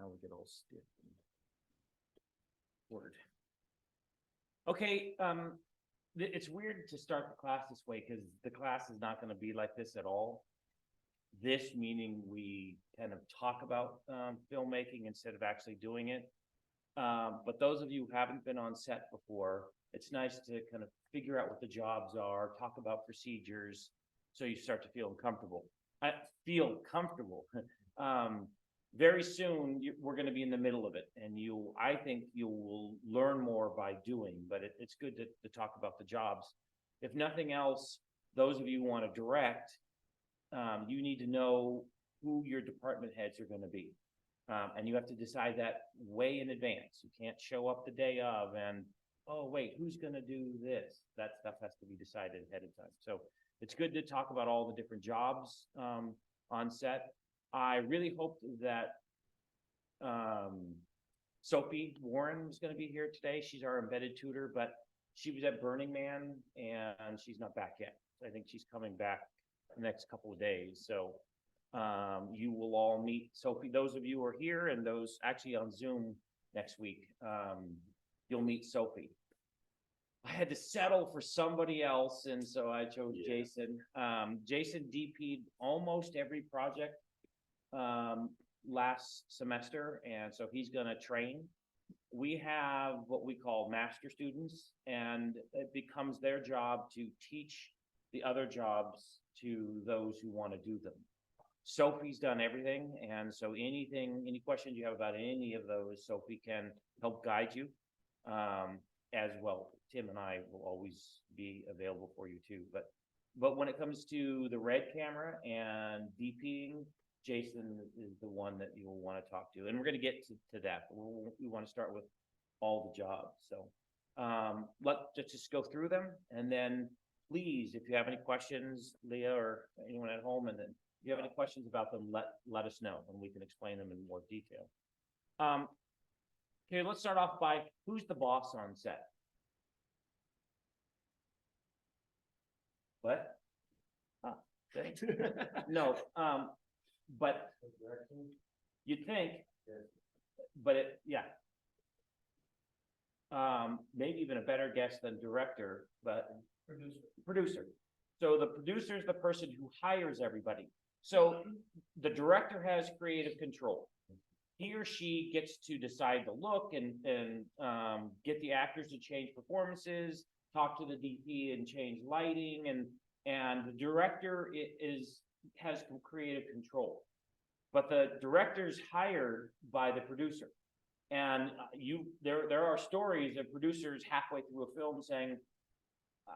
Now we get all stiff. Word. Okay, it's weird to start the class this way because the class is not going to be like this at all. This meaning we kind of talk about filmmaking instead of actually doing it. But those of you who haven't been on set before, it's nice to kind of figure out what the jobs are, talk about procedures, so you start to feel comfortable. I feel comfortable. Very soon we're going to be in the middle of it, and I think you will learn more by doing. But it's good to talk about the jobs. If nothing else, those of you who want to direct, you need to know who your department heads are going to be. And you have to decide that way in advance. You can't show up the day of and, oh, wait, who's going to do this? That stuff has to be decided ahead of time. So it's good to talk about all the different jobs on set. I really hoped that Sophie Warren was going to be here today. She's our embedded tutor, but she was at Burning Man and she's not back yet. I think she's coming back the next couple of days. So you will all meet Sophie. Those of you who are here and those actually on Zoom next week, you'll meet Sophie. I had to settle for somebody else, and so I chose Jason. Jason DP'd almost every project last semester, and so he's going to train. We have what we call master students, and it becomes their job to teach the other jobs to those who want to do them. Sophie's done everything, and so any questions you have about any of those, Sophie can help guide you as well. Tim and I will always be available for you too. But when it comes to the red camera and DPing, Jason is the one that you'll want to talk to, and we're going to get to that. We want to start with all the jobs. So let's just go through them, and then please, if you have any questions, Leah or anyone at home, and then if you have any questions about them, let us know, and we can explain them in more detail. Okay, let's start off by who's the boss on set? What? No, but you'd think, but maybe even a better guess than director, but producer. So the producer is the person who hires everybody. So the director has creative control. He or she gets to decide the look and get the actors to change performances, talk to the DP and change lighting, and the director has creative control. But the director's hired by the producer. And there are stories of producers halfway through a film saying,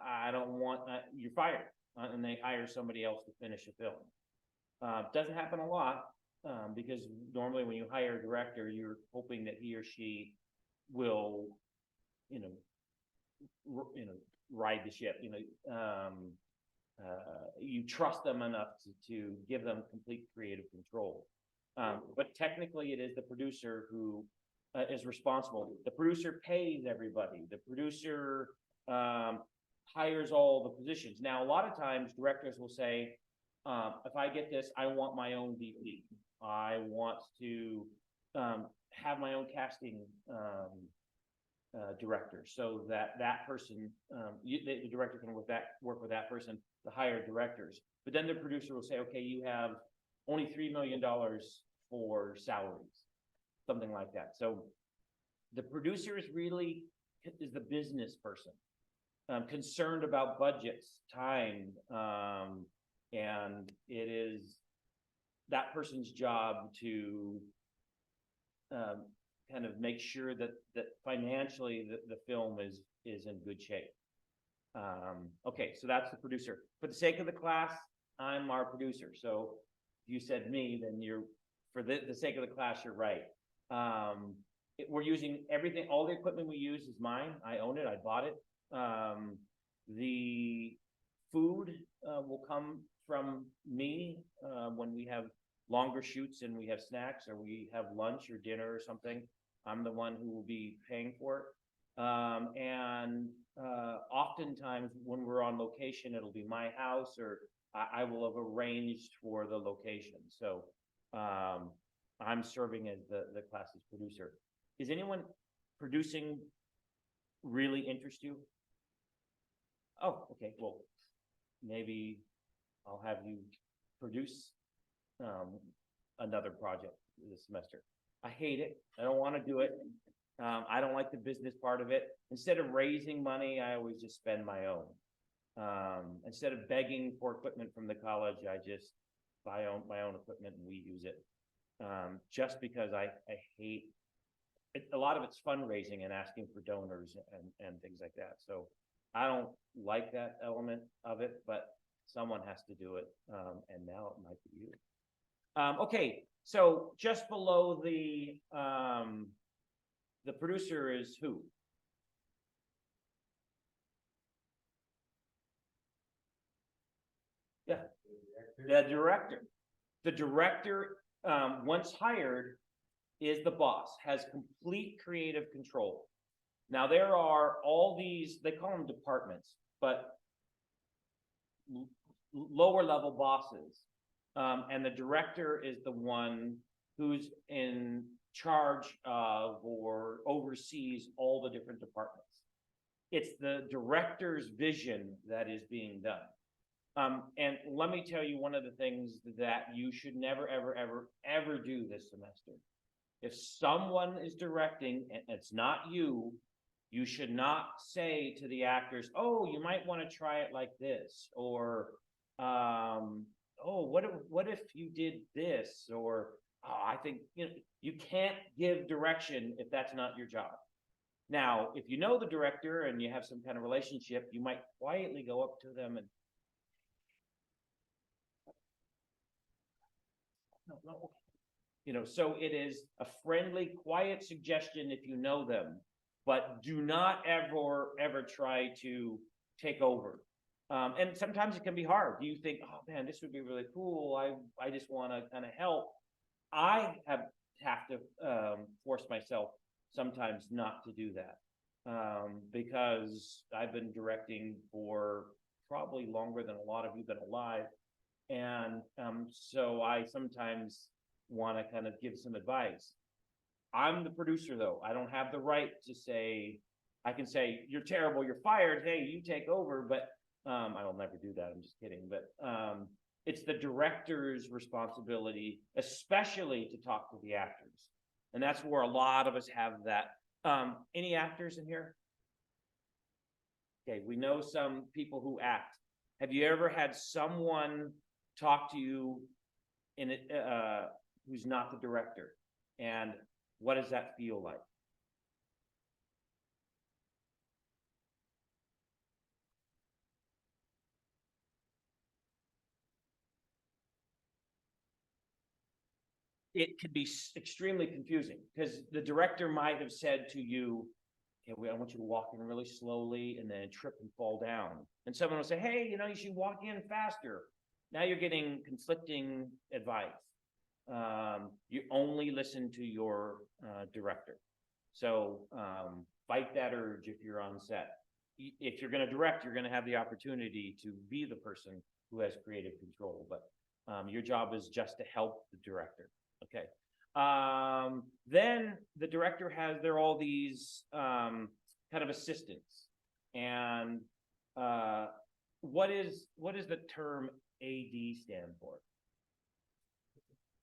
I don't want, you're fired. And they hire somebody else to finish a film. Doesn't happen a lot because normally when you hire a director, you're hoping that he or she will, ride the ship. You trust them enough to give them complete creative control. But technically, it is the producer who is responsible. The producer pays everybody. The producer hires all the positions. Now, a lot of times directors will say, if I get this, I want my own DP. I want to have my own casting director, so that person, the director can work with that person to hire directors. But then the producer will say, okay, you have only $3 million for salaries, something like that. So the producer is the business person. Concerned about budgets, time, and it is that person's job to kind of make sure that financially the film is in good shape. Okay, so that's the producer. For the sake of the class, I'm our producer. So if you said me, then for the sake of the class, you're right. We're using everything, all the equipment we use is mine. I own it, I bought it. The food will come from me when we have longer shoots and we have snacks or we have lunch or dinner or something. I'm the one who will be paying for it. And oftentimes when we're on location, it'll be my house or I will have arranged for the location. So I'm serving as the class's producer. Is anyone producing really interest you? Oh, okay, well, maybe I'll have you produce another project this semester. I hate it. I don't want to do it. I don't like the business part of it. Instead of raising money, I always just spend my own. Instead of begging for equipment from the college, I just buy my own equipment and we use it. Just because I hate it, a lot of it's fundraising and asking for donors and things like that. So I don't like that element of it, but someone has to do it. And now it might be you. Okay, so just below the producer is who? Yeah, the director. The director, once hired, is the boss, has complete creative control. Now, there are all these, they call them departments, but lower level bosses. And the director is the one who's in charge of or oversees all the different departments. It's the director's vision that is being done. And let me tell you one of the things that you should never, ever, ever, ever do this semester. If someone is directing and it's not you, you should not say to the actors, oh, you might want to try it like this, or oh, what if you did this, or oh, I think, you know, you can't give direction if that's not your job. Now, if you know the director and you have some kind of relationship, you might quietly go up to them and no. You know, so it is a friendly, quiet suggestion if you know them, but do not ever try to take over. And sometimes it can be hard. You think, oh man, this would be really cool. I just want to kind of help. I have to force myself sometimes not to do that because I've been directing for probably longer than a lot of you been alive. And so I sometimes want to kind of give some advice. I'm the producer though. I don't have the right to say, I can say, you're terrible, you're fired, hey, you take over, but I will never do that, I'm just kidding. But it's the director's responsibility, especially to talk to the actors. And that's where a lot of us have that. Any actors in here? Okay, we know some people who act. Have you ever had someone talk to you in it, who's not the director? And what does that feel like? It could be extremely confusing because the director might have said to you, okay, I want you to walk in really slowly and then trip and fall down. And someone will say, hey, you know, you should walk in faster. Now you're getting conflicting advice. You only listen to your director. So fight that urge if you're on set. If you're going to direct, you're going to have the opportunity to be the person who has creative control, but your job is just to help the director. Okay. Then the director has, there are all these kind of assistants. And what is the term AD stand for?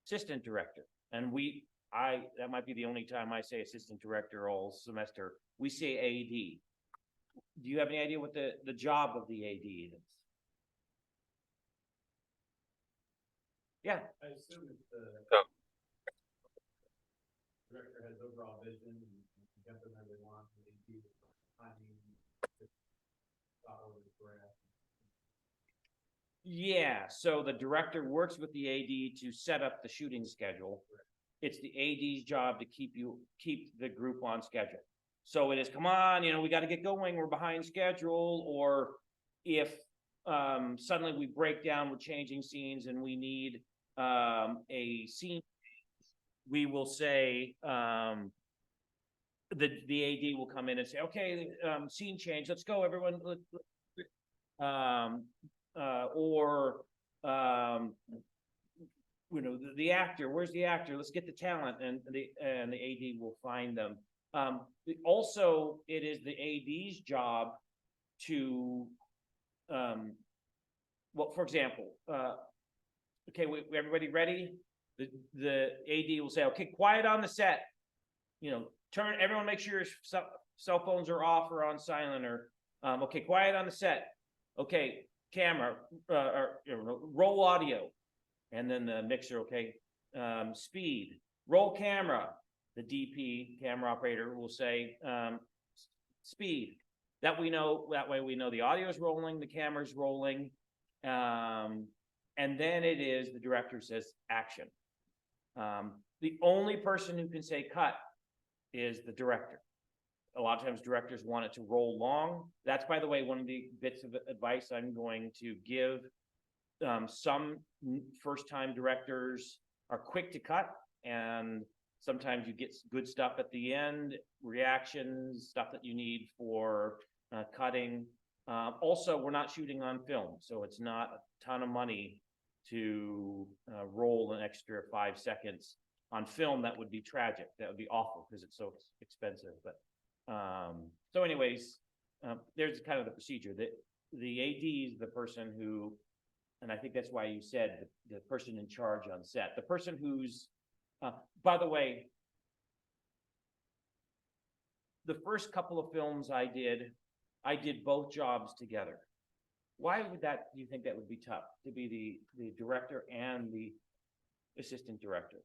Assistant director. And that might be the only time I say assistant director all semester. We say AD. Do you have any idea what the job of the AD is? Yeah. I assume it's the director has overall vision and get them where they want, and they do timing, yeah, so the director works with the AD to set up the shooting schedule. It's the AD's job to keep the group on schedule. So it is, come on, you know, we got to get going, we're behind schedule. Or if suddenly we break down, we're changing scenes and we need a scene, we will say, the AD will come in and say, okay, scene change, let's go, everyone. Or the actor, where's the actor? Let's get the talent, and the AD will find them. Also, it is the AD's job to, well, for example, okay, everybody ready? The AD will say, okay, quiet on the set. Everyone make sure your cell phones are off or on silent, or, okay, quiet on the set. Okay, camera, roll audio. And then the mixer, okay, speed, roll camera. The DP, camera operator, will say, speed. That way we know the audio is rolling, the camera's rolling. And then it is the director says action. The only person who can say cut is the director. A lot of times directors want it to roll long. That's, by the way, one of the bits of advice I'm going to give. Some first-time directors are quick to cut, and sometimes you get good stuff at the end, reactions, stuff that you need for cutting. Also, we're not shooting on film, so it's not a ton of money to roll an extra 5 seconds. On film, that would be tragic. That would be awful because it's so expensive. But so anyways, there's kind of the procedure. The AD is the person who, and I think that's why you said the person in charge on set, the person who's, by the way, the first couple of films I did both jobs together. Why would that, do you think that would be tough, to be the director and the assistant director?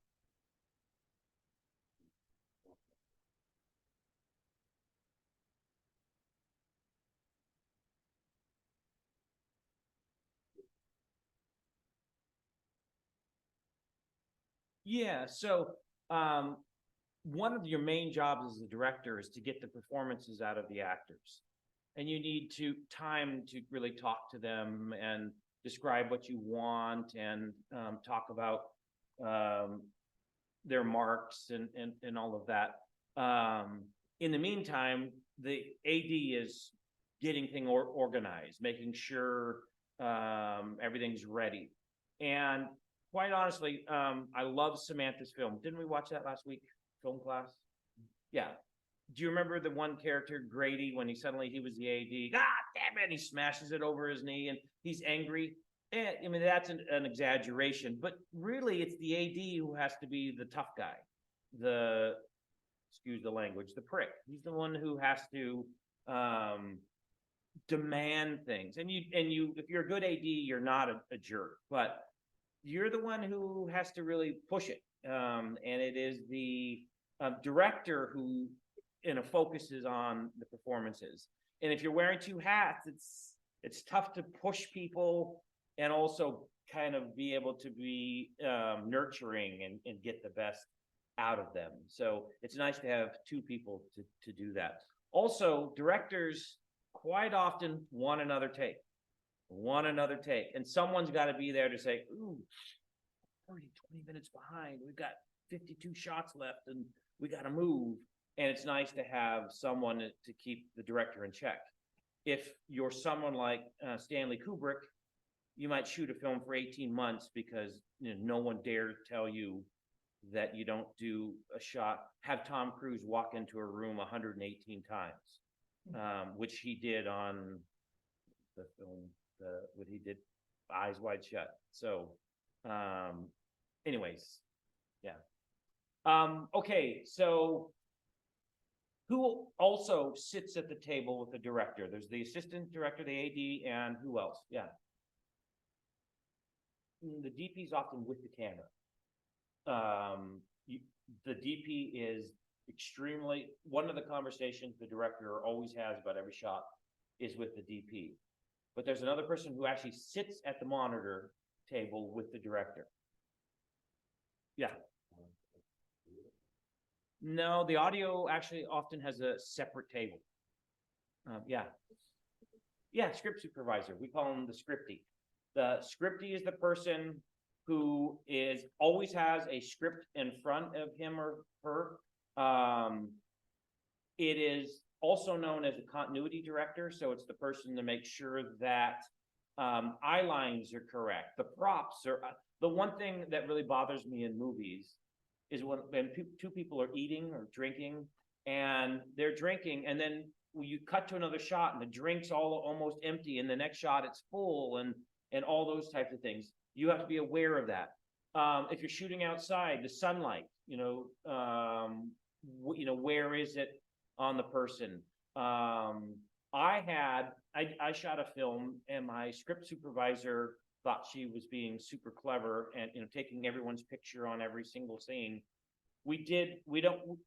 Yeah, so one of your main jobs as a director is to get the performances out of the actors. And you need time to really talk to them and describe what you want, and talk about their marks and all of that. In the meantime, the AD is getting things organized, making sure everything's ready. And quite honestly, I love Samantha's film. Didn't we watch that last week, film class? Yeah. Do you remember the one character, Grady, when he was the AD? God damn it! He smashes it over his knee and he's angry. I mean, that's an exaggeration, but really it's the AD who has to be the tough guy. Excuse the language, the prick. He's the one who has to demand things. And if you're a good AD, you're not a jerk, but you're the one who has to really push it. And it is the director who, focuses on the performances. And if you're wearing two hats, it's tough to push people and also kind of be able to be nurturing and get the best out of them. So it's nice to have two people to do that. Also, directors quite often want another take. And someone's got to be there to say, ooh, already 20 minutes behind. We've got 52 shots left and we got to move. And it's nice to have someone to keep the director in check. If you're someone like Stanley Kubrick, you might shoot a film for 18 months because no one dares tell you that you don't do a shot. Have Tom Cruise walk into a room 118 times, which he did on the film, what he did, Eyes Wide Shut. So, anyways, yeah. Okay, so who also sits at the table with the director? There's the assistant director, the AD, and who else? Yeah. The DP is often with the camera. The DP is one of the conversations the director always has about every shot is with the DP. But there's another person who actually sits at the monitor table with the director. Yeah. No, the audio actually often has a separate table. Yeah, script supervisor. We call him the scripty. The scripty is the person who always has a script in front of him or her. It is also known as a continuity director, so it's the person to make sure that eye lines are correct, the props are, the one thing that really bothers me in movies is when two people are eating or drinking, and they're drinking, and then you cut to another shot and the drink's all almost empty, and the next shot it's full, and all those types of things. You have to be aware of that. If you're shooting outside, the sunlight, where is it on the person? I shot a film, and my script supervisor thought she was being super clever and, taking everyone's picture on every single scene. We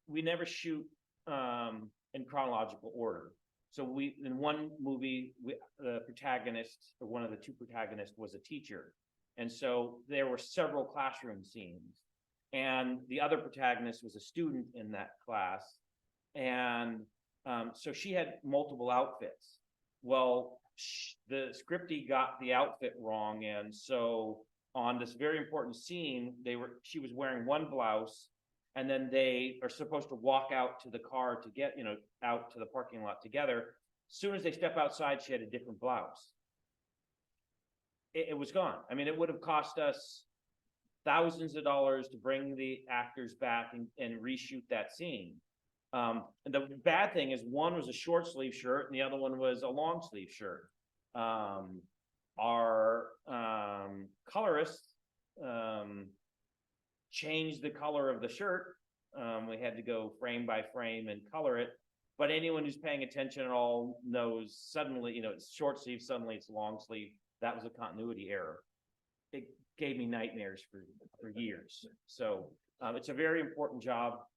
never shoot in chronological order. So in one movie, the protagonist, or one of the two protagonists, was a teacher. And so there were several classroom scenes, and the other protagonist was a student in that class. And so she had multiple outfits. Well, the scriptie got the outfit wrong, and so on this very important scene, she was wearing one blouse, and then they are supposed to walk out to the car to get, out to the parking lot together. As soon as they step outside, she had a different blouse. It was gone. I mean, it would have cost us thousands of dollars to bring the actors back and reshoot that scene. And the bad thing is, one was a short sleeve shirt and the other one was a long sleeve shirt. Our colorist changed the color of the shirt. We had to go frame by frame and color it. But anyone who's paying attention at all knows, suddenly, it's short sleeve, suddenly it's long sleeve. That was a continuity error. It gave me nightmares for years. So it's a very important job.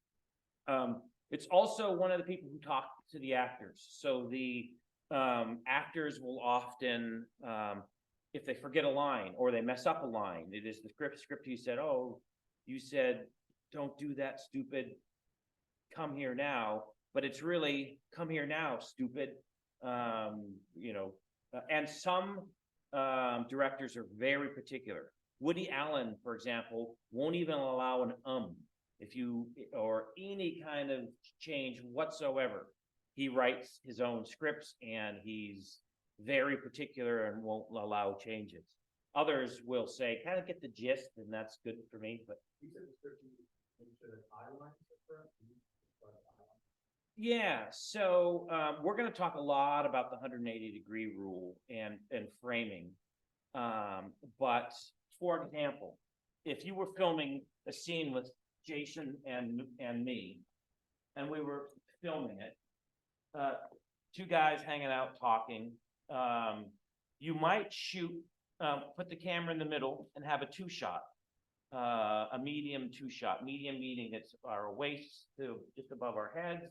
It's also one of the people who talk to the actors. So the actors will often, if they forget a line or they mess up a line, it is the script you said, "Oh, you said, don't do that, stupid. Come here now." But it's really, "Come here now, stupid." And some directors are very particular. Woody Allen, for example, won't even allow an or any kind of change whatsoever. He writes his own scripts, and he's very particular and won't allow changes. Others will say, kind of get the gist, and that's good for me. But You said the script, you said eye lines are correct? yeah, so we're going to talk a lot about the 180-degree rule and framing. But for example, if you were filming a scene with Jason and me, and we were filming it, two guys hanging out talking, you might put the camera in the middle and have a two-shot, a medium two-shot. Medium meaning it's our waist to just above our heads,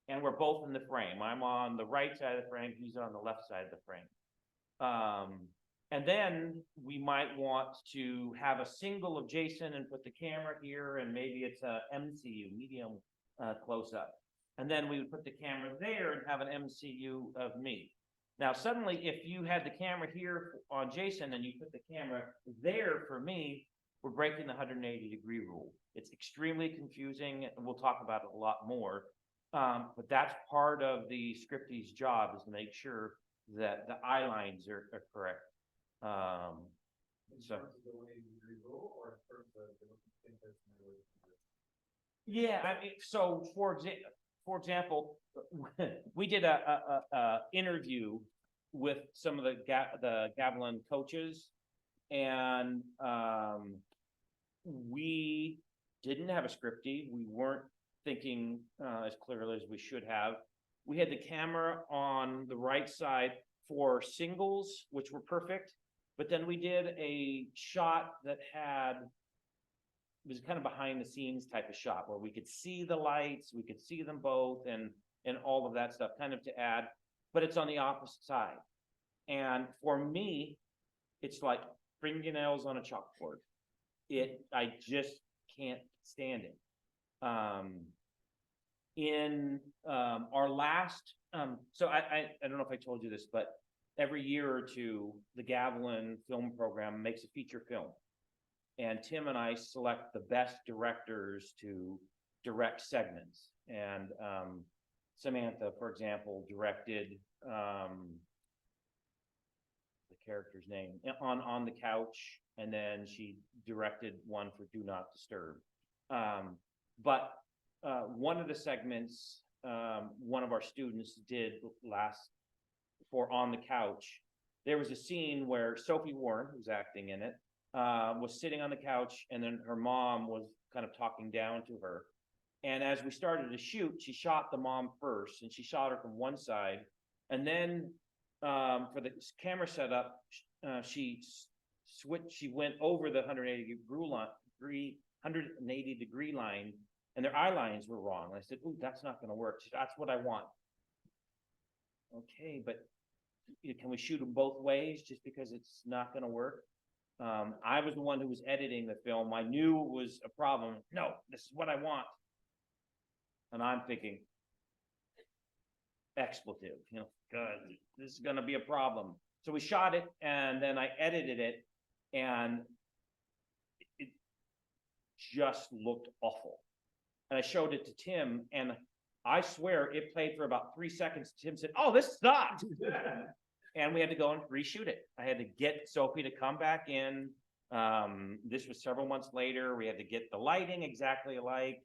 and we're both in the frame. I'm on the right side of the frame, he's on the left side of the frame. And then we might want to have a single of Jason and put the camera here, and maybe it's a MCU, medium close-up. And then we would put the camera there and have an MCU of me. Now, suddenly, if you had the camera here on Jason and you put the camera there for me, we're breaking the 180-degree rule. It's extremely confusing, and we'll talk about it a lot more. But that's part of the scriptie's job, is to make sure that the eye lines are correct. Yeah, I mean, so for example, we did a interview with some of the Gavilan coaches, and we didn't have a scriptie. We weren't thinking as clearly as we should have. We had the camera on the right side for singles, which were perfect. But then we did a shot that was kind of behind the scenes type of shot, where we could see the lights, we could see them both, and all of that stuff, kind of to add, but it's on the opposite side. And for me, it's like fingernails on a chalkboard. I just can't stand it. In our last, so I don't know if I told you this, but every year or two, the Gavilan film program makes a feature film. And Tim and I select the best directors to direct segments. And Samantha, for example, directed the character's name, on the couch, and then she directed one for Do Not Disturb. But one of the segments, one of our students did for On the Couch. There was a scene where Sophie Warren, who's acting in it, was sitting on the couch, and then her mom was kind of talking down to her. And as we started to shoot, she shot the mom first, and she shot her from one side, and then for the camera setup, she went over the 180-degree line, and their eye lines were wrong. I said, "Ooh, that's not going to work." She said, "That's what I want." Okay, but can we shoot them both ways just because it's not going to work? I was the one who was editing the film. I knew it was a problem. No, this is what I want. And I'm thinking, expletive, God, this is going to be a problem. So we shot it, and then I edited it, and it just looked awful. And I showed it to Tim, and I swear it played for about 3 seconds. Tim said, "Oh, this sucked." And we had to go and reshoot it. I had to get Sophie to come back in. This was several months later. We had to get the lighting exactly alike.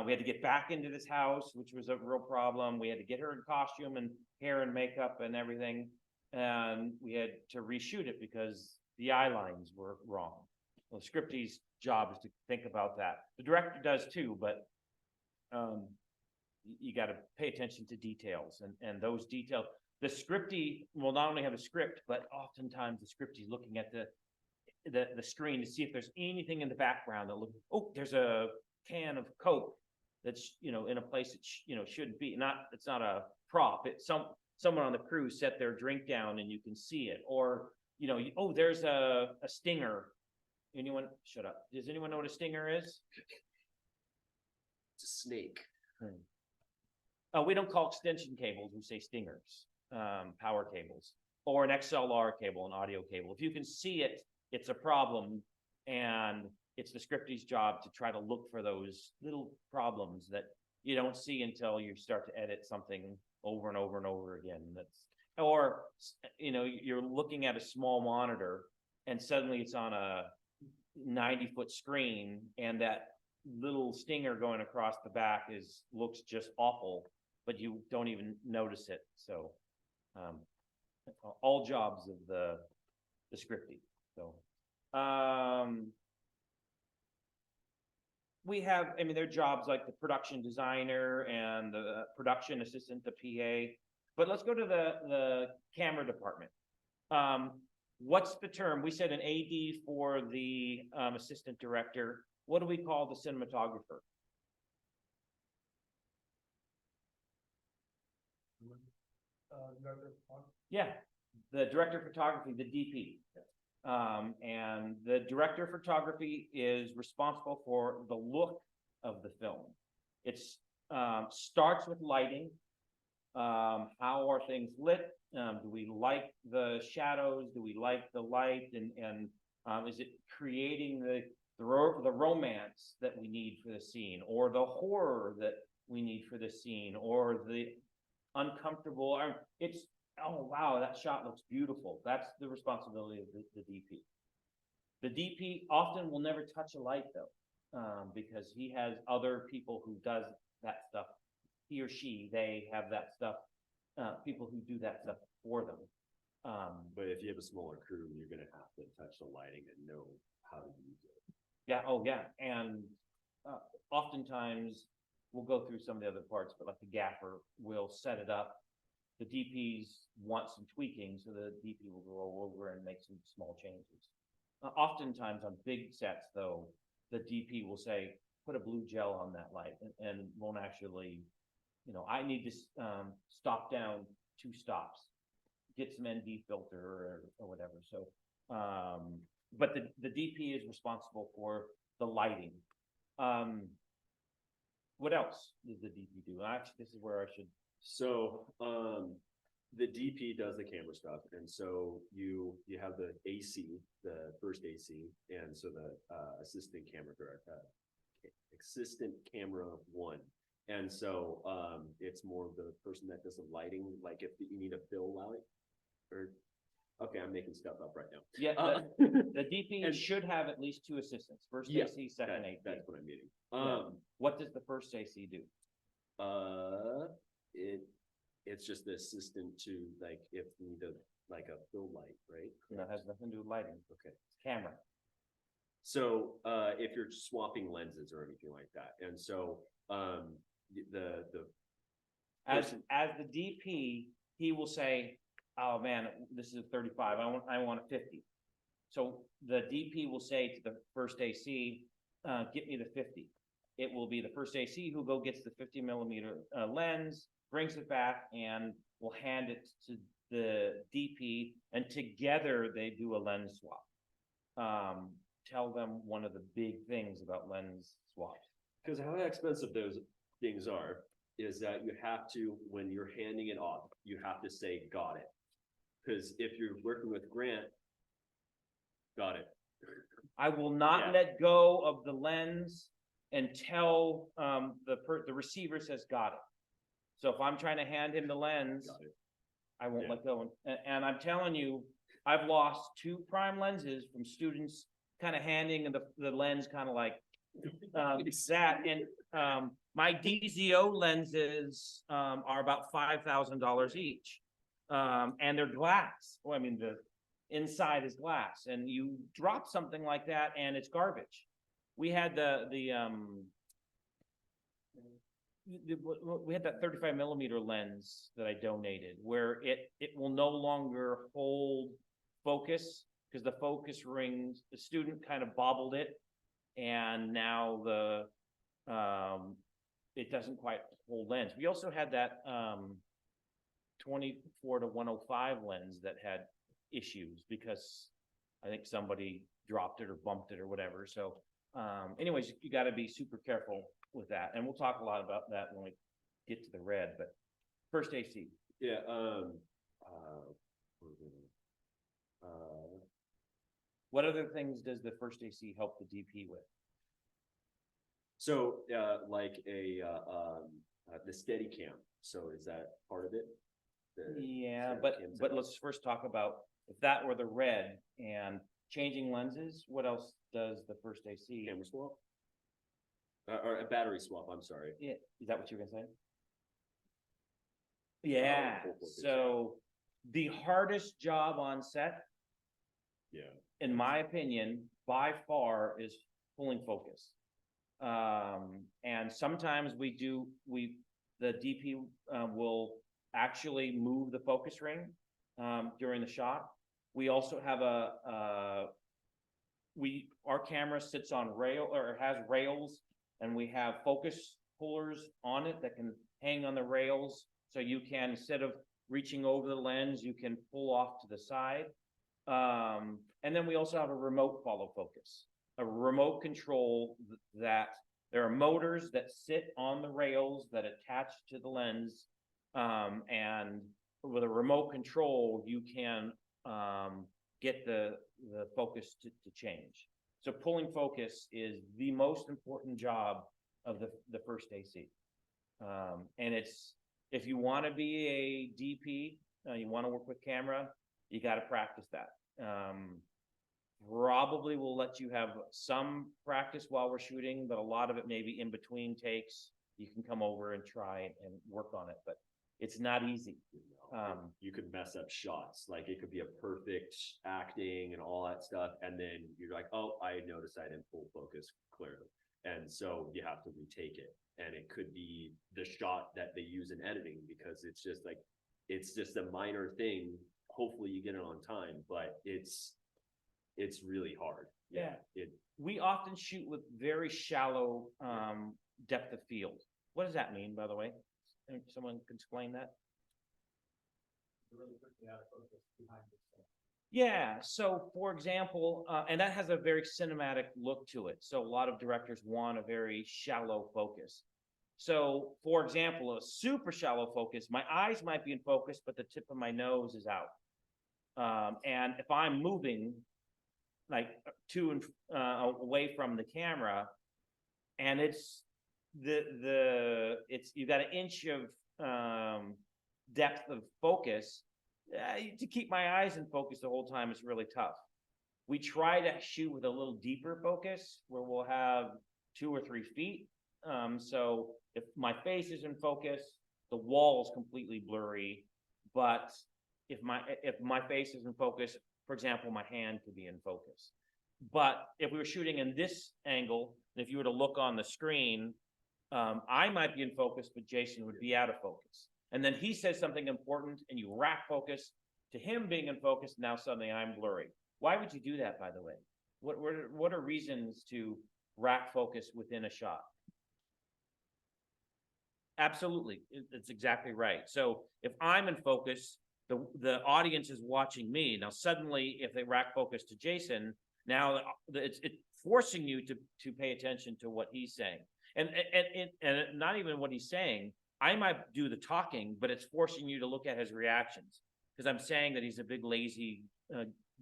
We had to get back into this house, which was a real problem. We had to get her in costume and hair and makeup and everything. And we had to reshoot it because the eye lines were wrong. Well, Scripty's job is to think about that. The director does too, but you got to pay attention to details, and those details. The Scripty will not only have a script, but oftentimes the Scripty's looking at the screen to see if there's anything in the background that looks. Oh, there's a can of Coke that's in a place it shouldn't be. It's not a prop. It's someone on the crew set their drink down and you can see it. Or oh, there's a stinger. Anyone? Shut up. Does anyone know what a stinger is? It's a snake. We don't call extension cables. We say stingers. Power cables, or an XLR cable, an audio cable. If you can see it, it's a problem, and it's the Scripty's job to try to look for those little problems that you don't see until you start to edit something over and over and over again. Or you're looking at a small monitor, and suddenly it's on a 90-foot screen, and that little stinger going across the back looks just awful, but you don't even notice it. So all jobs of the Scripty. So we have, there are jobs like the production designer and the production assistant, the PA. But let's go to the camera department. What's the term? We said an AD for the assistant director. What do we call the cinematographer? Yeah, the director of photography, the DP. And the director of photography is responsible for the look of the film. It starts with lighting. How are things lit? Do we like the shadows? Do we like the light? And is it creating the romance that we need for the scene, or the horror that we need for the scene, or the uncomfortable? Oh wow, that shot looks beautiful. That's the responsibility of the DP. The DP often will never touch a light though, because he has other people who does that stuff. He or she, they have that stuff. People who do that stuff for them. But if you have a smaller crew, you're going to have to touch the lighting and know how to use it. Yeah. Oh yeah. And oftentimes we'll go through some of the other parts, but like the gaffer will set it up. The DPs want some tweaking, so the DP will go over and make some small changes. Oftentimes on big sets, though, the DP will say, "Put a blue gel on that light," and won't actually, I need to stop down 2 stops, get some ND filter or whatever. So, but the DP is responsible for the lighting. What else does the DP do? Actually, this is where I should. So the DP does the camera stuff, and so you have the AC, the first AC, and so the assistant camera one, and so it's more of the person that does the lighting. Like if you need a fill light, or Okay, I'm making stuff up right now. Yeah, Uh, the DP and- should have at least two assistants, first Yeah, AC, second AC. That's what I'm meaning. Yeah. What does the first AC do? It's just the assistant to like, if we need a, like a fill light, right? No, it has nothing to do with lighting, Okay. camera. So, if you're swapping lenses or anything like that, and so, the As the DP, he will say, oh man, this is a 35, I want a 50. So the DP will say to the first AC, get me the 50. It will be the first AC who gets the 50 millimeter lens, brings it back, and will hand it to the DP, and together they do a lens swap. Tell them one of the big things about lens swaps. because how expensive those things are is that you have to, when you're handing it off, you have to say, got it. Because if you're working with Grant, got it. I will not Yeah. let go of the lens until the receiver says got it. So if I'm trying to hand him the lens, Got it. I won't Yeah. let go. And I'm telling you, I've lost 2 prime lenses from students kind of handing the lens kind of like that. And my DZO lenses are about $5,000 each. And they're glass. Well, I mean, the inside is glass, and you drop something like that and it's garbage. We had we had that 35 millimeter lens that I donated where it will no longer hold focus because the focus rings, the student kind of bobbled it, and now it doesn't quite hold lens. We also had that 24-105 lens that had issues because I think somebody dropped it or bumped it or whatever. So anyways, you got to be super careful with that, and we'll talk a lot about that when we get to the red. But first AC. Yeah, What other things does the first AC help the DP with? so, like the steady cam, so is that part of it? The Yeah, steady but cams but that- let's first talk about if that were the red and changing lenses, what else does the first AC? Camera swap? Or a battery swap, I'm sorry. Yeah, is that what you were gonna say? Yeah, full focus, so the hardest job on set, Yeah. in my opinion, by far, is pulling focus. And sometimes the DP will actually move the focus ring during the shot. We also have our camera sits on rail or has rails, and we have focus pullers on it that can hang on the rails. So you can, instead of reaching over the lens, you can pull off to the side. And then we also have a remote follow focus, a remote control that there are motors that sit on the rails that attach to the lens. And with a remote control, you can get the focus to change. So pulling focus is the most important job of the first AC. And if you want to be a DP, you want to work with camera, you got to practice that. Probably will let you have some practice while we're shooting, but a lot of it maybe in between takes. You can come over and try and work on it, but it's not easy. You could mess up shots, like it could be a perfect acting and all that stuff, and then you're like, oh, I noticed I didn't pull focus clearly, and so you have to retake it, and it could be the shot that they use in editing because it's just a minor thing. Hopefully you get it on time, but it's really hard. Yeah. We often shoot with very shallow depth of field. What does that mean, by the way? Someone can explain that? Really quickly out of focus behind this stuff. Yeah, so for example, and that has a very cinematic look to it. So a lot of directors want a very shallow focus. So for example, a super shallow focus, my eyes might be in focus, but the tip of my nose is out. And if I'm moving like to and away from the camera, and you got an inch of depth of focus, to keep my eyes in focus the whole time is really tough. We try to shoot with a little deeper focus where we'll have 2 or 3 feet. So if my face is in focus, the wall is completely blurry. But if my face is in focus, for example, my hand could be in focus. But if we were shooting in this angle, if you were to look on the screen, I might be in focus, but Jason would be out of focus. And then he says something important and you rack focus to him being in focus. Now suddenly I'm blurry. Why would you do that, by the way? What are reasons to rack focus within a shot? Absolutely. It's exactly right. So if I'm in focus, the audience is watching me. Now suddenly if they rack focus to Jason, now it's forcing you to pay attention to what he's saying. And not even what he's saying. I might do the talking, but it's forcing you to look at his reactions because I'm saying that he's a big lazy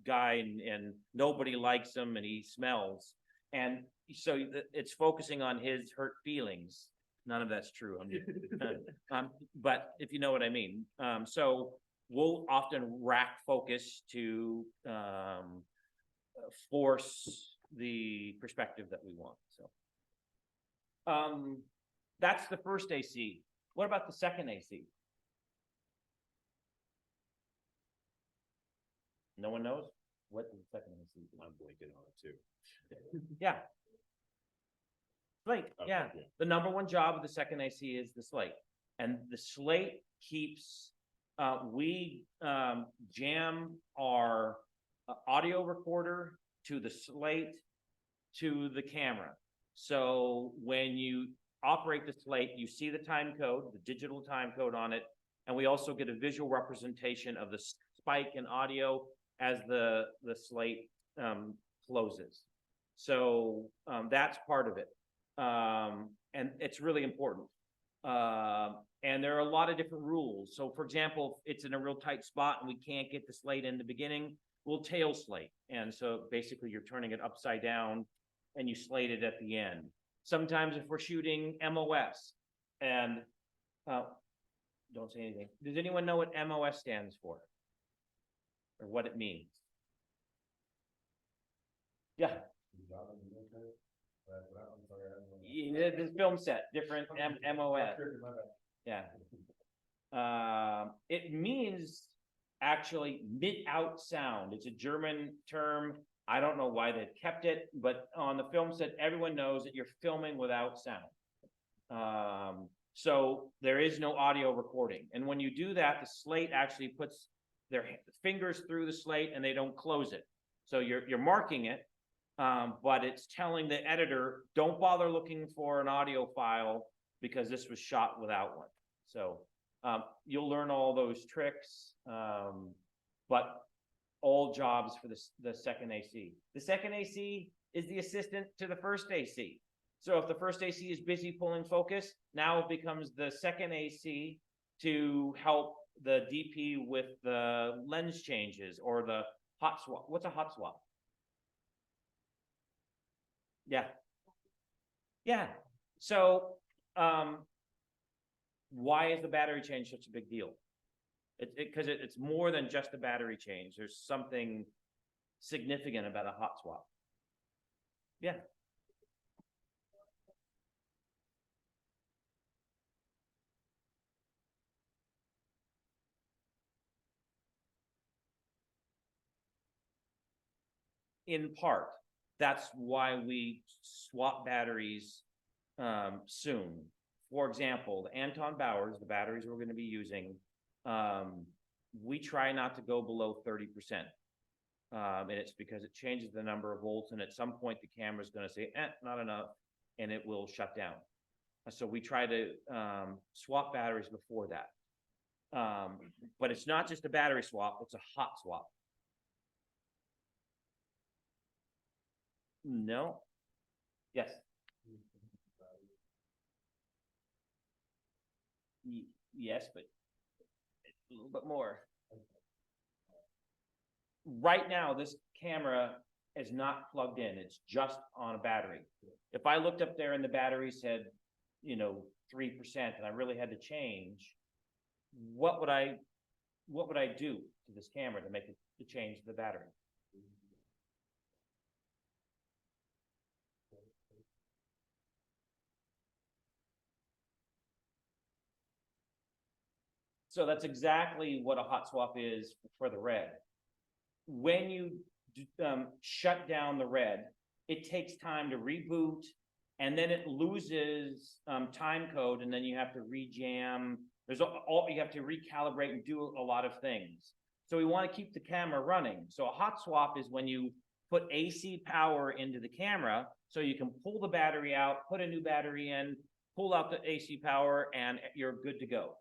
guy and nobody likes him and he smells. And so it's focusing on his hurt feelings. None of that's true. But if you know what I mean. So we'll often rack focus to force the perspective that we want. So that's the first AC. What about the second AC? No one knows what the second AC is. I'm blinking on it too. Yeah. Slate, Okay, yeah. yeah. The number one job of the second AC is the slate. And the slate keeps, we jam our audio recorder to the slate to the camera. So when you operate the slate, you see the time code, the digital time code on it, and we also get a visual representation of the spike in audio as the slate closes. So that's part of it. And it's really important. And there are a lot of different rules. So for example, if it's in a real tight spot and we can't get the slate in the beginning, we'll tail slate. And so basically you're turning it upside down and you slate it at the end. Sometimes if we're shooting MOS and, don't say anything. Does anyone know what MOS stands for? Or what it means? Yeah. Yeah, the film set, different MOS. Yeah. It means actually mid-out sound. It's a German term. I don't know why they kept it, but on the film set, everyone knows that you're filming without sound. So there is no audio recording. And when you do that, the slate actually puts their fingers through the slate and they don't close it. So you're marking it, but it's telling the editor, don't bother looking for an audio file because this was shot without one. So you'll learn all those tricks, but all jobs for the second AC. The second AC is the assistant to the first AC. So if the first AC is busy pulling focus, now it becomes the second AC to help the DP with the lens changes or the hot swap. What's a hot swap? Yeah. Yeah. So why is the battery change such a big deal? Because it's more than just a battery change. There's something significant about a hot swap. Yeah. In part, that's why we swap batteries soon. For example, the Anton Bauers, the batteries we're going to be using, we try not to go below 30%. And it's because it changes the number of volts, and at some point the camera is going to say, not enough, and it will shut down. So we try to swap batteries before that. But it's not just a battery swap, it's a hot swap. No. Yes. Yes, but a little bit more. Right now, this camera is not plugged in. It's just on a battery. If I looked up there and the battery said, 3%, and I really had to change, what would I do to this camera to make it, to change the battery. So that's exactly what a hot swap is for the red. When you shut down the red, it takes time to reboot, and then it loses time code, and then you have to rejam. There's all you have to recalibrate and do a lot of things. So we want to keep the camera running. So a hot swap is when you put AC power into the camera, so you can pull the battery out, put a new battery in, pull out the AC power, and you're good to go.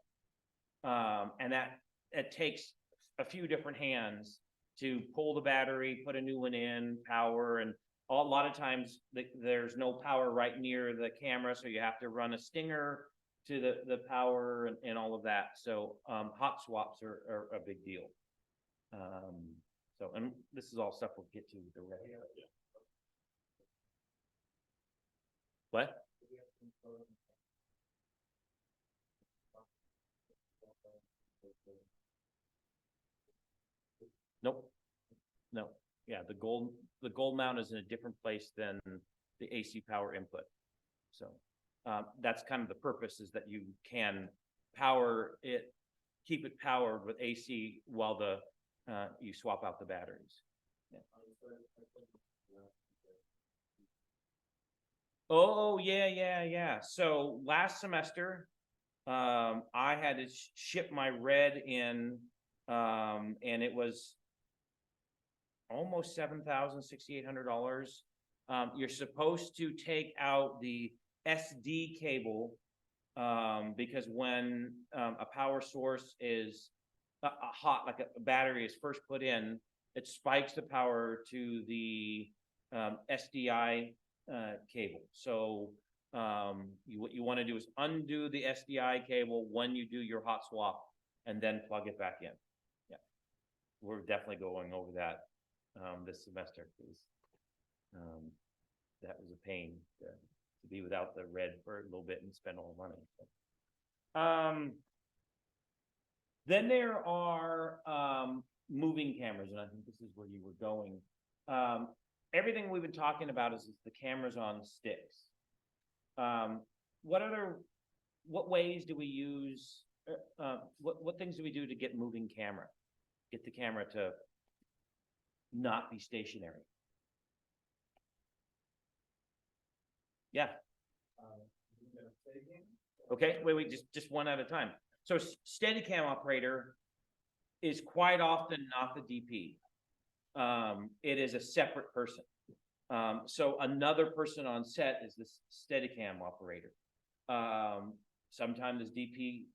And that it takes a few different hands to pull the battery, put a new one in, power, and a lot of times there's no power right near the camera, so you have to run a stinger to the power and all of that. So hot swaps are a big deal. So, and this is all stuff we'll get to with the red. What? Nope. No. Yeah, the gold mount is in a different place than the AC power input. So that's kind of the purpose, is that you can power it, keep it powered with AC while the you swap out the batteries. Yeah. Oh, yeah. So last semester, I had to ship my red in, and it was almost $6,800. You're supposed to take out the SD cable, because when a power source is hot, like a battery is first put in, it spikes the power to the SDI cable. So what you want to do is undo the SDI cable when you do your hot swap, and then plug it back in. Yeah, we're definitely going over that this semester, because that was a pain to be without the red for a little bit and spend all the money. Then there are moving cameras, and I think this is where you were going. Everything we've been talking about is the cameras on sticks. What ways do we use? What things do we do to get moving camera? Get the camera to not be stationary. Yeah. Okay, wait, just one at a time. So Steadicam operator is quite often not the DP. It is a separate person. So another person on set is the Steadicam operator. Sometimes DP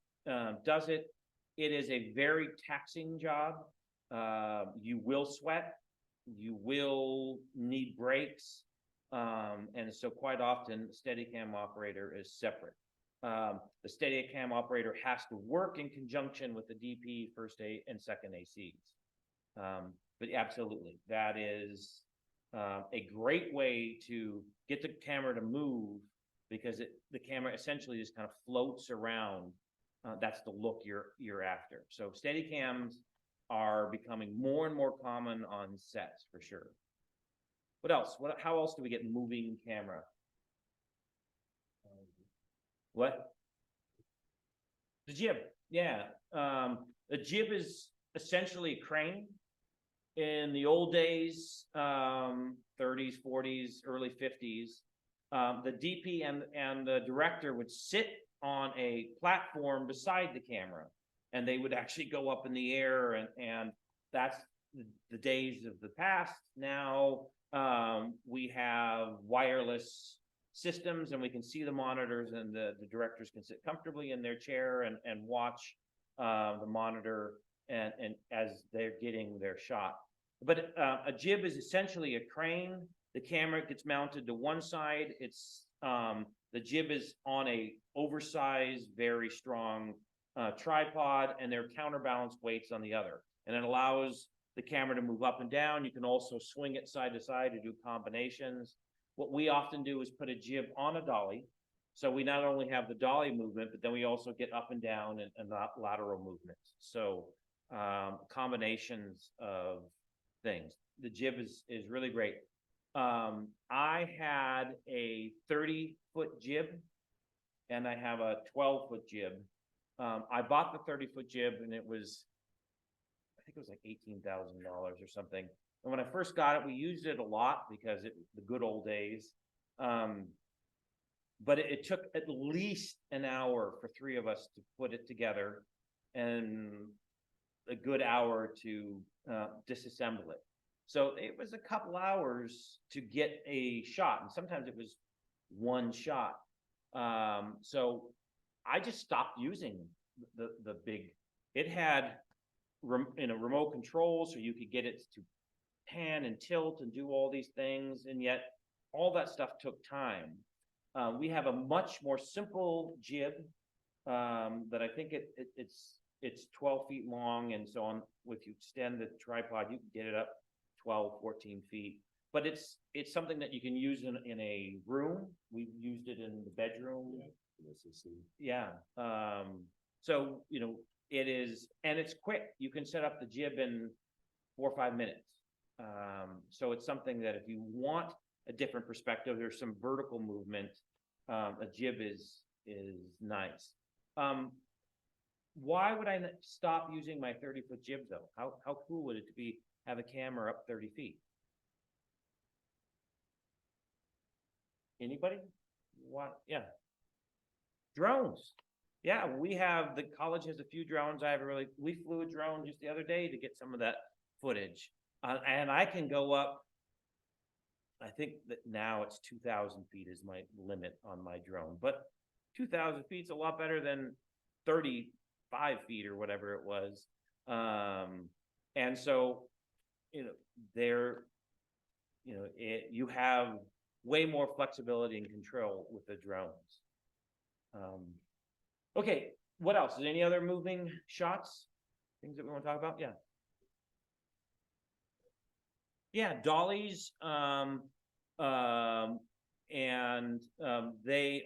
does it. It is a very taxing job. You will sweat. You will need breaks. And so quite often the Steadicam operator is separate. The Steadicam operator has to work in conjunction with the DP, first A and second ACs. But absolutely, that is a great way to get the camera to move, because the camera essentially just kind of floats around. That's the look you're after. So Steadicams are becoming more and more common on sets for sure. What else? How else do we get moving camera? What? The jib. Yeah. The jib is essentially a crane. In the old days, 30s, 40s, early 50s, the DP and the director would sit on a platform beside the camera, and they would actually go up in the air, and that's the days of the past. Now we have wireless systems, and we can see the monitors, and the directors can sit comfortably in their chair and watch the monitor and as they're getting their shot. But a jib is essentially a crane. The camera gets mounted to one side. It's the jib is on a oversized, very strong tripod, and there are counterbalance weights on the other, and it allows the camera to move up and down. You can also swing it side to side to do combinations. What we often do is put a jib on a dolly, so we not only have the dolly movement, but then we also get up and down and lateral movements. So combinations of things. The jib is really great. I had a 30-foot jib and I have a 12-foot jib. I bought the 30-foot jib and it was, I think it was like $18,000 or something. And when I first got it, we used it a lot because the good old days. But it took at least an hour for three of us to put it together and a good hour to disassemble it. So it was a couple hours to get a shot, and sometimes it was one shot. So I just stopped using the big. It had remote control, so you could get it to pan and tilt and do all these things, and yet all that stuff took time. We have a much more simple jib that I think it's 12 feet long, and so on. If you extend the tripod, you can get it up 12, 14 feet. But it's something that you can use in a room. We've used it in the bedroom. Yeah. So it is, and it's quick. You can set up the jib in 4 or 5 minutes. So it's something that if you want a different perspective, there's some vertical movement. A jib is nice. Why would I stop using my 30-foot jib though? How cool would it be have a camera up 30 feet? Anybody? What? Yeah. Drones. Yeah, the college has a few drones. We flew a drone just the other day to get some of that footage. And I can go up, I think that now it's 2,000 feet is my limit on my drone, but 2,000 feet is a lot better than 35 feet or whatever it was. And so, you have way more flexibility and control with the drones. Okay, what else? Is there any other moving shots? Things that we want to talk about? Yeah. Yeah, dollies, they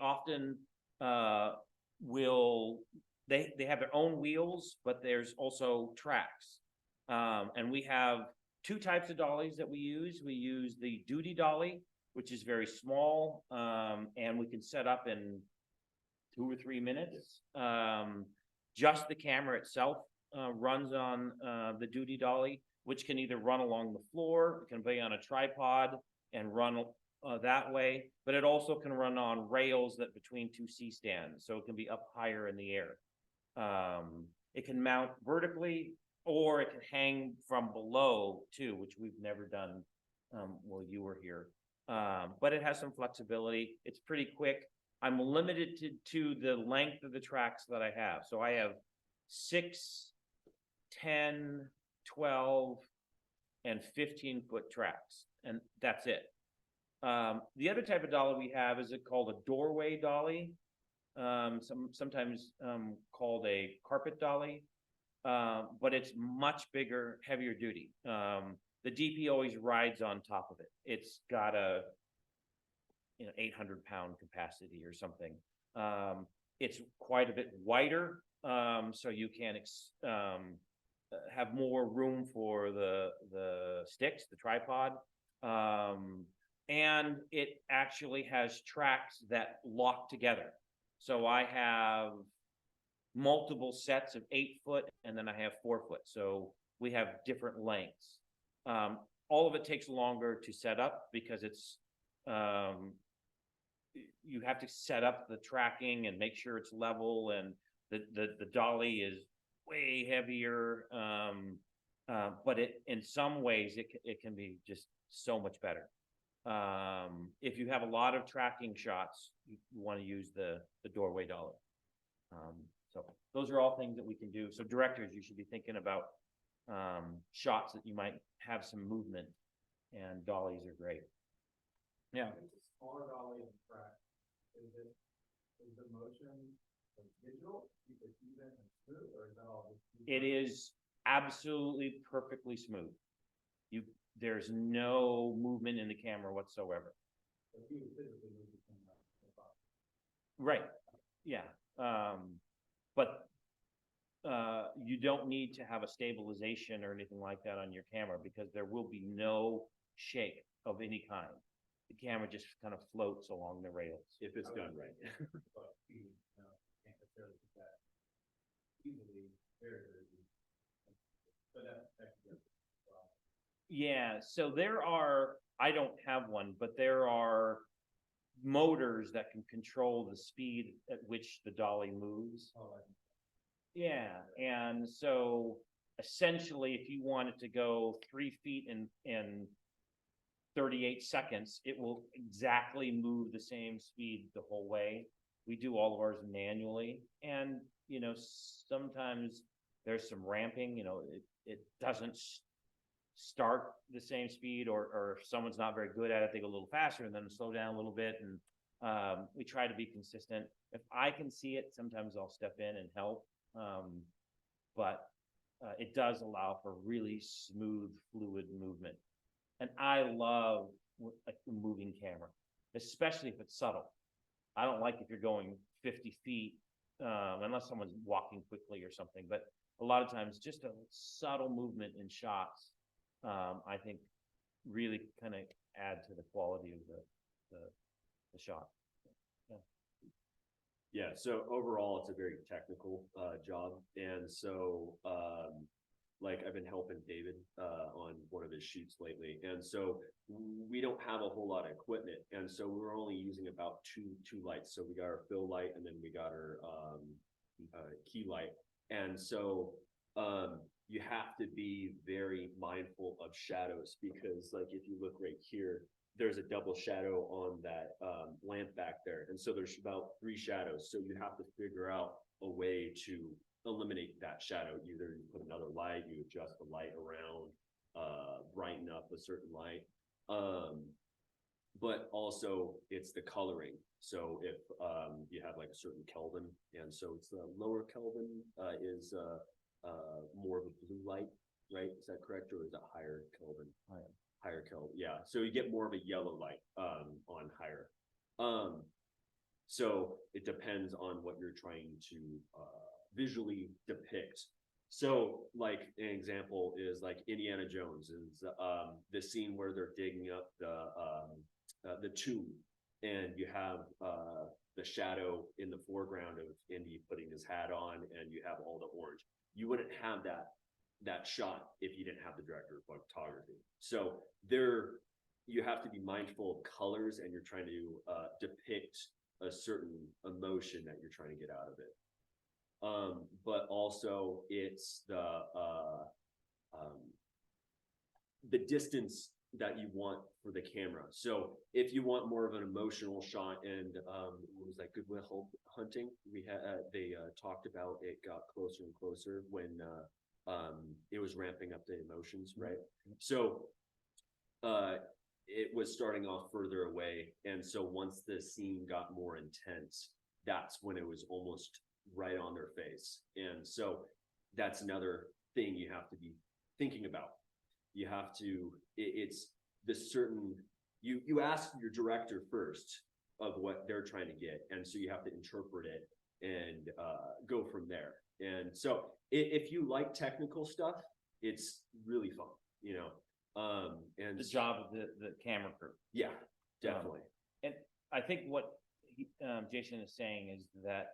often they have their own wheels, but there's also tracks. And we have two types of dollies that we use. We use the duty dolly, which is very small, and we can set up in 2 or 3 minutes. Just the camera itself runs on the duty dolly, which can either run along the floor, it can be on a tripod and run that way, but it also can run on rails that between 2 C-stands, so it can be up higher in the air. It can mount vertically, or it can hang from below too, which we've never done while you were here. But it has some flexibility. It's pretty quick. I'm limited to the length of the tracks that I have. So I have 6, 10, 12, and 15-foot tracks, and that's it. The other type of dolly we have is called a doorway dolly, sometimes called a carpet dolly, but it's much bigger, heavier duty. The DP always rides on top of it. It's got a 800-pound capacity or something. It's quite a bit wider, so you can have more room for the sticks, the tripod, and it actually has tracks that lock together. So I have multiple sets of 8-foot, and then I have 4-foot. So we have different lengths. All of it takes longer to set up because it's you have to set up the tracking and make sure it's level, and the dolly is way heavier, but in some ways it can be just so much better. If you have a lot of tracking shots, you want to use the doorway dolly. So those are all things that we can do. So directors, you should be thinking about shots that you might have some movement, and dollies are great. Yeah. It's a smaller dolly and track. Is the motion digital? Keep it even and smooth, or is that all? It is absolutely perfectly smooth. There's no movement in the camera whatsoever. So you would physically move the camera. Right. Yeah. But you don't need to have a stabilization or anything like that on your camera because there will be no shake of any kind. The camera just kind of floats along the rails. If it's done right. But you know, can't necessarily do that easily, very, very easy. But that could be a problem. Yeah, so there are, I don't have one, but there are motors that can control the speed at which the dolly moves. Oh, Yeah, and so essentially, if you want it to go 3 feet in 38 seconds, it will exactly move the same speed the whole way. We do all of ours manually, and you know, sometimes there's some ramping, you know, it doesn't start the same speed, or if someone's not very good at it, they go a little faster and then slow down a little bit, and we try to be consistent. If I can see it, sometimes I'll step in and help. But it does allow for really smooth, fluid movement. And I love a moving camera, especially if it's subtle. I don't like if you're going 50 feet, unless someone's walking quickly or something, but a lot of times just a subtle movement in shots, I think really kind of add to the quality of the shot. Yeah, so overall, it's a very technical job, and so like I've been helping David on one of his shoots lately, and so we don't have a whole lot of equipment, and so we're only using about two lights. So we got our fill light, and then we got our key light, and so you have to be very mindful of shadows, because like if you look right here, there's a double shadow on that lamp back there. And so there's about 3 shadows. So you have to figure out a way to eliminate that shadow. Either you put another light, you adjust the light around, brighten up a certain light. But also it's the coloring. So if you have like a certain Kelvin, and so it's the lower Kelvin is more of a blue light, right? Is that correct? Or is it higher Kelvin? Higher Kelvin, yeah. So you get more of a yellow light on higher. So it depends on what you're trying to visually depict. So like an example is like Indiana Jones is the scene where they're digging up the tomb, and you have the shadow in the foreground of Indy putting his hat on, and you have all the orange. You wouldn't have that shot if you didn't have the director of photography. So there, you have to be mindful of colors, and you're trying to depict a certain emotion that you're trying to get out of it. But also it's the distance that you want for the camera. So if you want more of an emotional shot, and what was that, Good Will Hunting? We had they talked about it got closer and closer when it was ramping up the emotions, right? So it was starting off further away, and so once the scene got more intense, that's when it was almost right on their face. And so that's another thing you have to be thinking about. You have to, it's the certain, you ask your director first of what they're trying to get, and so you have to interpret it and go from there. And so if you like technical stuff, it's really fun, you know. And The job of the camera crew. yeah, definitely. And I think what Jason is saying is that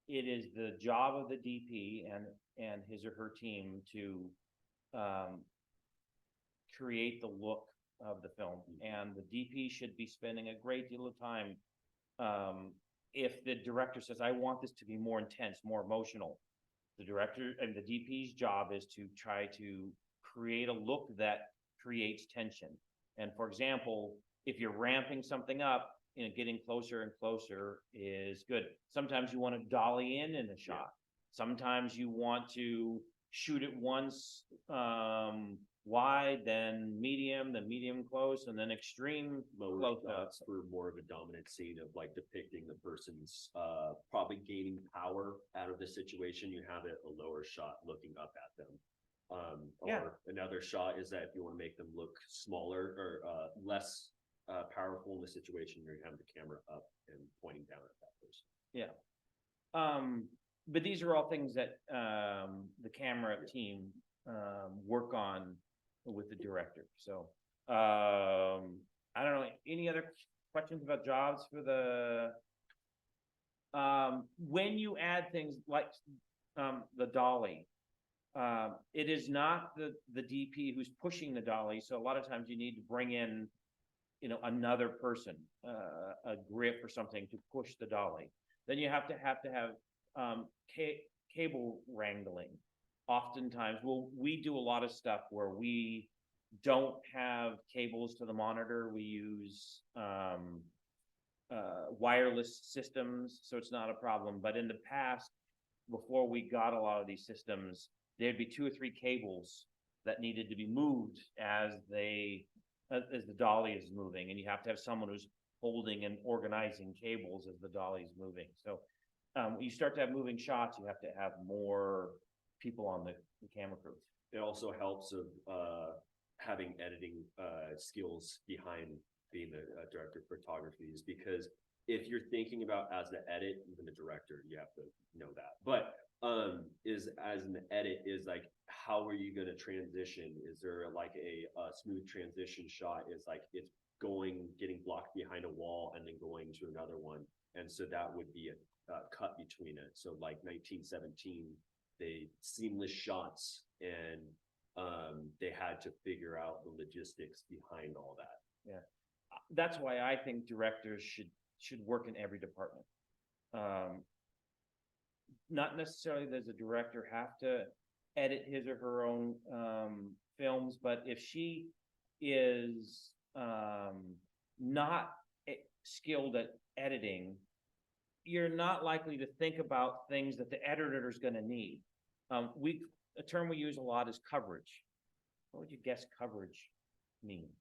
it is the job of the DP and his or her team to create the look of the film, and the DP should be spending a great deal of time. If the director says, I want this to be more intense, more emotional, the director and the DP's job is to try to create a look that creates tension. And for example, if you're ramping something up, you know, getting closer and closer is good. Sometimes you want to dolly in a shot. Sometimes you want to shoot it once wide, then medium close, and then extreme Lower close up. shots for more of a dominant scene of like depicting the person's probably gaining power out of the situation. You have it a lower shot looking up at them. Yeah. Or another shot is that if you want to make them look smaller or less powerful in the situation, you're having the camera up and pointing down at that person. Yeah. but these are all things that, the camera team, work on with the director, so, I don't know, any other questions about jobs for the? When you add things like, the dolly, it is not the DP who's pushing the dolly, so a lot of times you need to bring in, another person, a grip or something to push the dolly. Then you have to have, cable wrangling. Oftentimes, well, we do a lot of stuff where we don't have cables to the monitor. We use, wireless systems, so it's not a problem. But in the past, before we got a lot of these systems, there'd be 2 or 3 cables that needed to be moved as the dolly is moving, and you have to have someone who's holding and organizing cables as the dolly is moving. So, when you start to have moving shots, you have to have more people on the camera crew. It also helps of having editing skills behind being the director of photography, is because if you're thinking about as the edit, even the director, you have to know that. But is as an edit is like, how are you going to transition? Is there like a smooth transition shot? Is like it's getting blocked behind a wall and then going to another one, and so that would be a cut between it. So like 1917, they seamless shots, and they had to figure out the logistics behind all that. Yeah, that's why I think directors should work in every department. Not necessarily does a director have to edit his or her own films, but if she is not skilled at editing, you're not likely to think about things that the editor is going to need. A term we use a lot is coverage. What would you guess coverage means?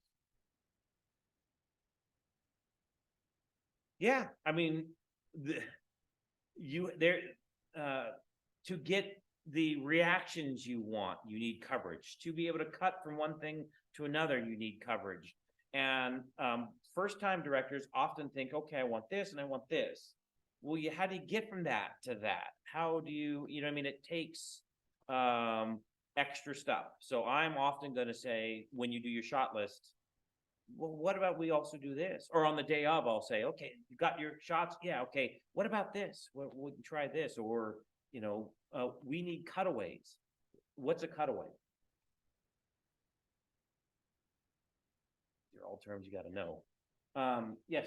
Yeah, I mean, to get the reactions you want, you need coverage. To be able to cut from one thing to another, you need coverage. And first-time directors often think, okay, I want this and I want this. Well, how do you get from that to that? How do you know what I mean? It takes extra stuff. So I'm often going to say, when you do your shot list, well, what about we also do this? Or on the day of, I'll say, okay, you got your shots? Yeah, okay. What about this? We can try this. Or, we need cutaways. What's a cutaway? These are all terms you got to know. Yes.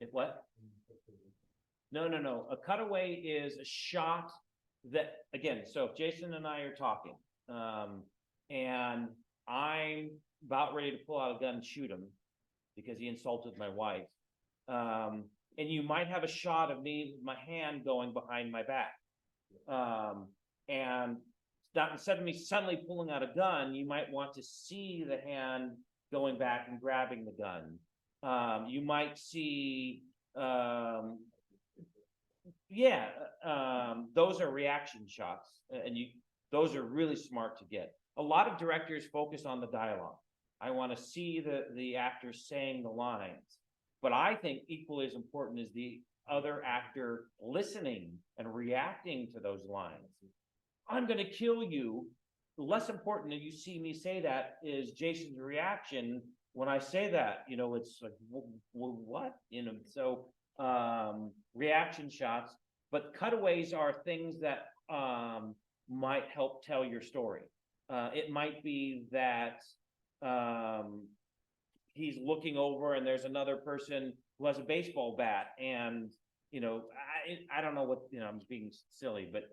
If what? No. A cutaway is a shot that, again, so if Jason and I are talking, and I'm about ready to pull out a gun and shoot him because he insulted my wife, and you might have a shot of me with my hand going behind my back, and that instead of me suddenly pulling out a gun, you might want to see the hand going back and grabbing the gun. You might see, those are reaction shots, and those are really smart to get. A lot of directors focus on the dialogue. I want to see the actors saying the lines, but I think equally as important is the other actor listening and reacting to those lines. I'm going to kill you. Less important than you see me say that is Jason's reaction when I say that. It's like, what? So reaction shots, but cutaways are things that might help tell your story. It might be that he's looking over and there's another person who has a baseball bat, and I don't know what, I'm being silly, but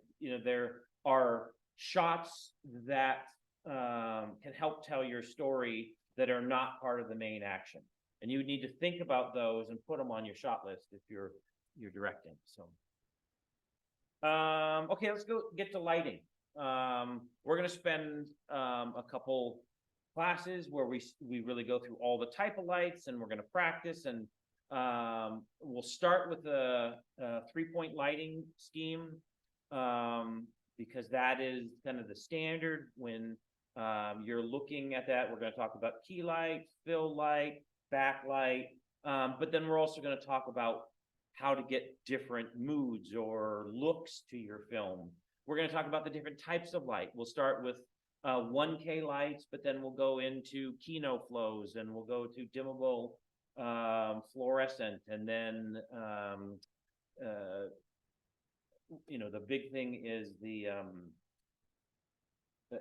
there are shots that can help tell your story that are not part of the main action, and you need to think about those and put them on your shot list if you're directing. So okay, let's go get to lighting. We're going to spend a couple classes where we really go through all the type of lights, and we're going to practice, and we'll start with a 3-point lighting scheme, because that is kind of the standard when you're looking at that. We're going to talk about key light, fill light, backlight, but then we're also going to talk about how to get different moods or looks to your film. We're gonna talk about the different types of light. We'll start with 1K lights, but then we'll go into Kino flows, and we'll go to dimmable fluorescent, and then the big thing is the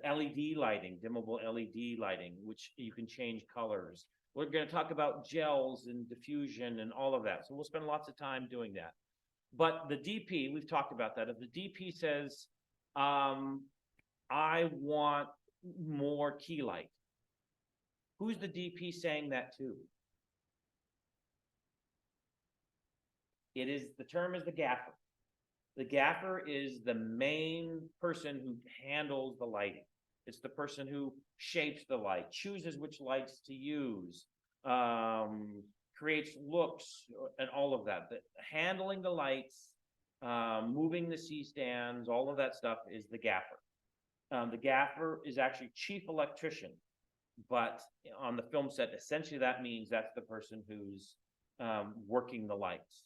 LED lighting, dimmable LED lighting, which you can change colors. We're going to talk about gels and diffusion and all of that. So we'll spend lots of time doing that. But the DP, we've talked about that. If the DP says, I want more key light, who's the DP saying that to? The term is the gaffer. The gaffer is the main person who handles the lighting. It's the person who shapes the light, chooses which lights to use, creates looks and all of that. Handling the lights, moving the C-stands, all of that stuff is the gaffer. The gaffer is actually chief electrician, but on the film set, essentially that means that's the person who's working the lights.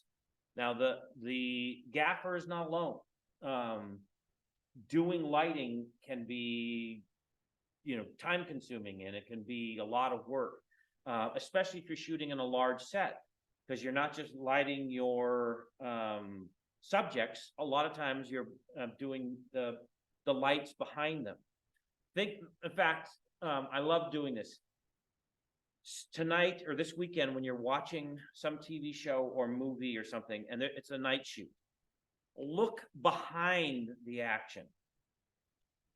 Now, the gaffer is not alone. Doing lighting can be, time consuming, and it can be a lot of work, especially if you're shooting in a large set, because you're not just lighting your subjects. A lot of times you're doing the lights behind them. In fact, I love doing this. Tonight or this weekend, when you're watching some TV show or movie or something, and it's a night shoot, look behind the action.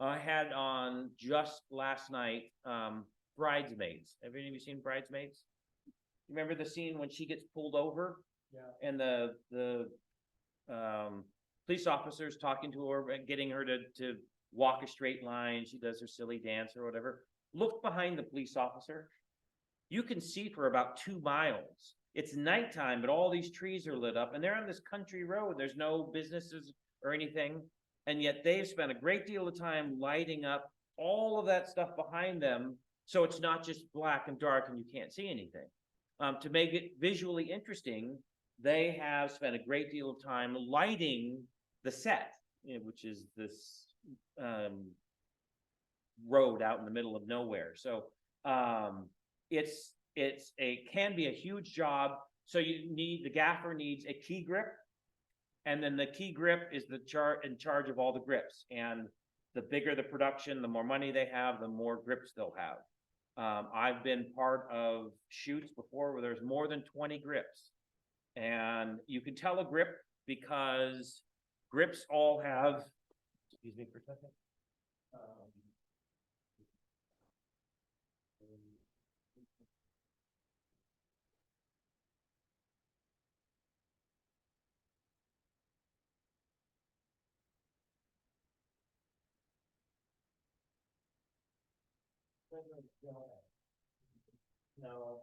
I had on just last night, Bridesmaids. Have any of you seen Bridesmaids? Remember the scene when she gets pulled over? Yeah. And the police officer's talking to her and getting her to walk a straight line. She does her silly dance or whatever. Look behind the police officer. You can see for about 2 miles. It's nighttime, but all these trees are lit up, and they're on this country road. There's no businesses or anything, and yet they've spent a great deal of time lighting up all of that stuff behind them, so it's not just black and dark and you can't see anything. To make it visually interesting, they have spent a great deal of time lighting the set, which is this road out in the middle of nowhere. So can be a huge job. So the gaffer needs a key grip, and then the key grip is in charge of all the grips. And the bigger the production, the more money they have, the more grips they'll have. I've been part of shoots before where there's more than 20 grips, and you can tell a grip because grips all have. Excuse me for a second. No.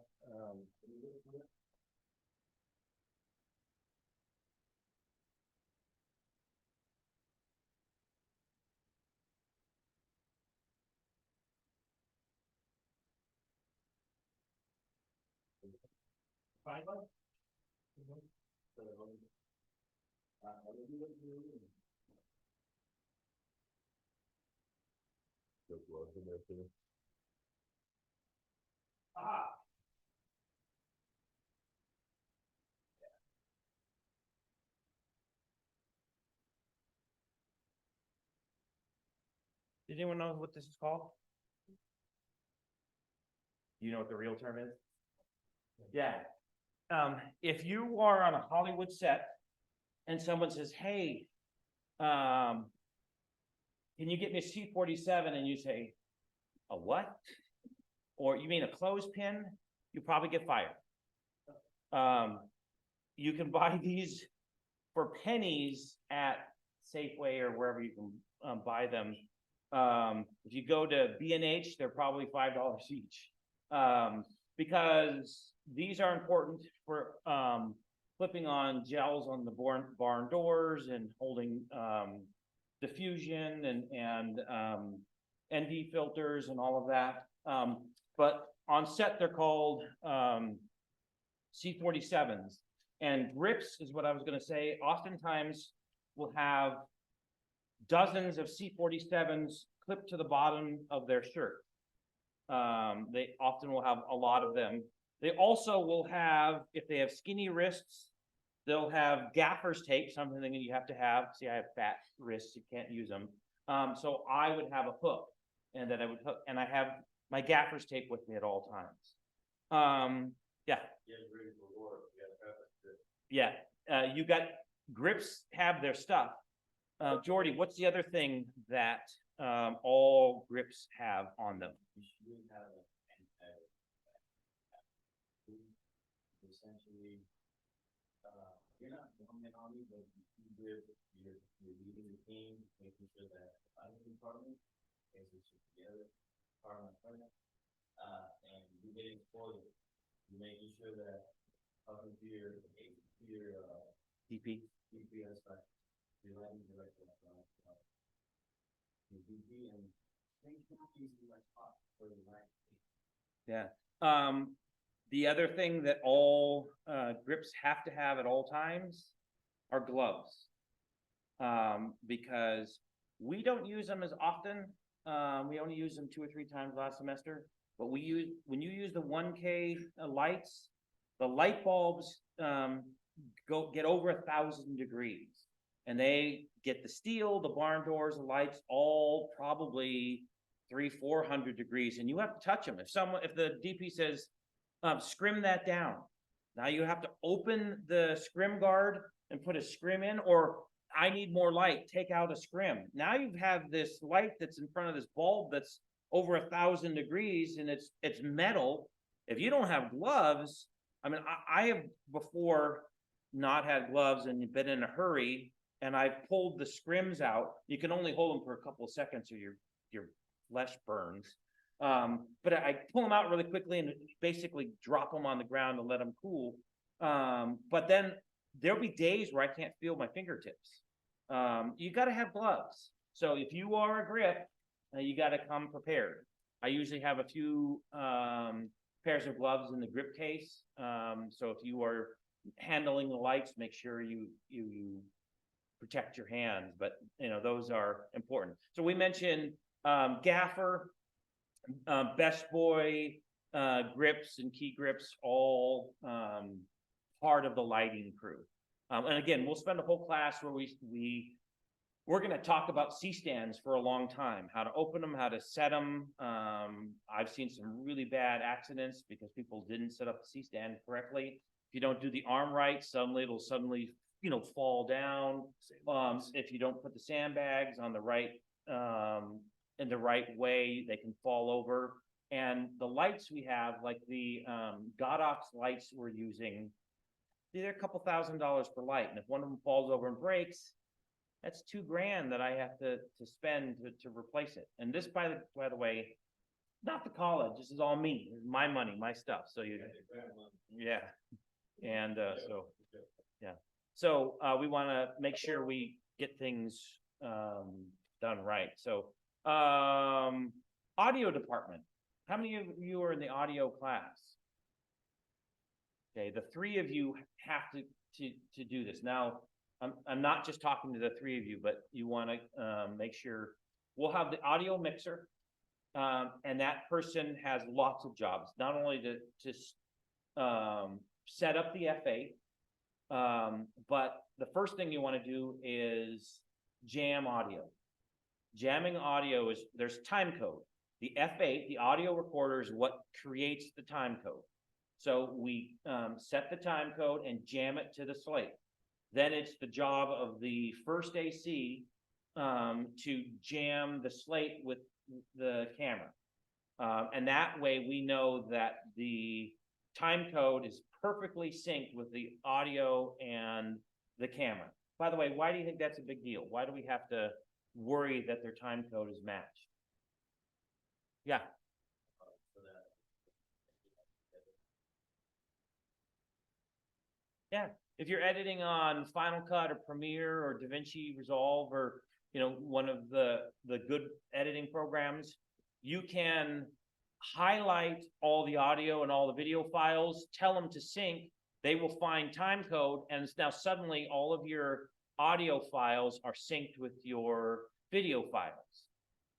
Ah. Did anyone know what this is called? You know what the real term is? Yeah. If you are on a Hollywood set and someone says, hey, can you get me a C-47? And you say, a what? Or you mean a clothespin? You probably get fired. You can buy these for pennies at Safeway or wherever you can buy them. If you go to B&H, they're probably $5 each. Because these are important for flipping on gels on the barn doors and holding diffusion and ND filters and all of that. But on set, they're called C-47s. And grips is what I was gonna say, oftentimes will have dozens of C-47s clipped to the bottom of their shirt. They often will have a lot of them. They also will have, if they have skinny wrists, they'll have gaffer's tape, something that you have to have. See, I have fat wrists, you can't use them. So I would have a hook, and then I would hook, and I have my gaffer's tape with me at all times. Yeah, yeah, you got grips have their stuff. Jordy, what's the other thing that all grips have on them? Essentially, you're not going on me, but you're leading the team, making sure that the other department is together, partner, and you're getting exposure. You're making sure that talking to your DP. DPS, like, your lighting director, your DP, and things not easy like spot for the light. Yeah. The other thing that all grips have to have at all times are gloves. Because we don't use them as often. We only use them 2 or 3 times last semester. But when you use the 1K lights, the light bulbs get over 1,000 degrees, and they get the steel, the barn doors, the lights, all probably 300-400 degrees, and you have to touch them. If the DP says, scrim that down, now you have to open the scrim guard and put a scrim in, or I need more light, take out a scrim. Now you have this light that's in front of this bulb that's over 1,000 degrees, and it's metal. If you don't have gloves, I mean, I have before not had gloves and been in a hurry, and I pulled the scrims out. You can only hold them for a couple of seconds or your flesh burns. But I pull them out really quickly and basically drop them on the ground and let them cool. But then there'll be days where I can't feel my fingertips. You got to have gloves. So if you are a grip, you got to come prepared. I usually have a few pairs of gloves in the grip case. So if you are handling the lights, make sure you protect your hands. But those are important. So we mentioned gaffer, best boy, grips and key grips, all part of the lighting crew. And again, we'll spend a whole class where we're going to talk about C-stands for a long time, how to open them, how to set them. I've seen some really bad accidents because people didn't set up the C-stand correctly. If you don't do the arm right, it'll fall down. If you don't put the sandbags on the right, in the right way, they can fall over. And the lights we have, like the Godox lights we're using, they're a couple $1,000s per light. And if one of them falls over and breaks, that's $2,000 that I have to spend to replace it. And this, by the way, not the college. This is all me. This is my money, my stuff. So yeah. And so we want to make sure we get things done right. So audio department. How many of you are in the audio class? Okay, the 3 of you have to do this. Now, I'm not just talking to the 3 of you, but you want to make sure we'll have the audio mixer, and that person has lots of jobs, not only to set up the FA, but the first thing you want to do is jam audio. Jamming audio there's time code. The F8, the audio recorder, is what creates the time code. So we set the time code and jam it to the slate. Then it's the job of the first AC to jam the slate with the camera. And that way we know that the time code is perfectly synced with the audio and the camera. By the way, why do you think that's a big deal? Why do we have to worry that their time code is matched? Yeah. Yeah, if you're editing on Final Cut or Premiere or DaVinci Resolve or one of the good editing programs, you can highlight all the audio and all the video files, tell them to sync, they will find time code, and now suddenly all of your audio files are synced with your video files.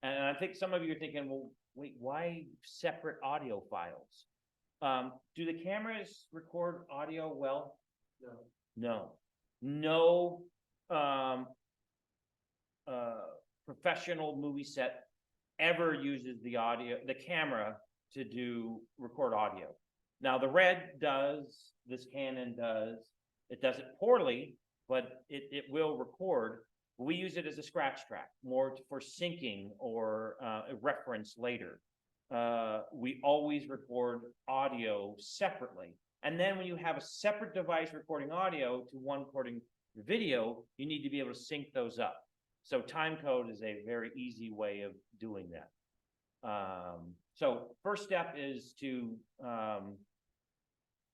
And I think some of you are thinking, well, wait, why separate audio files? Do the cameras record audio well? No. No, professional movie set ever uses the camera to record audio. Now, the Red does, this Canon does, it does it poorly, but it will record. We use it as a scratch track, more for syncing or a reference later. We always record audio separately. And then when you have a separate device recording audio to one recording video, you need to be able to sync those up. So time code is a very easy way of doing that. So first step is to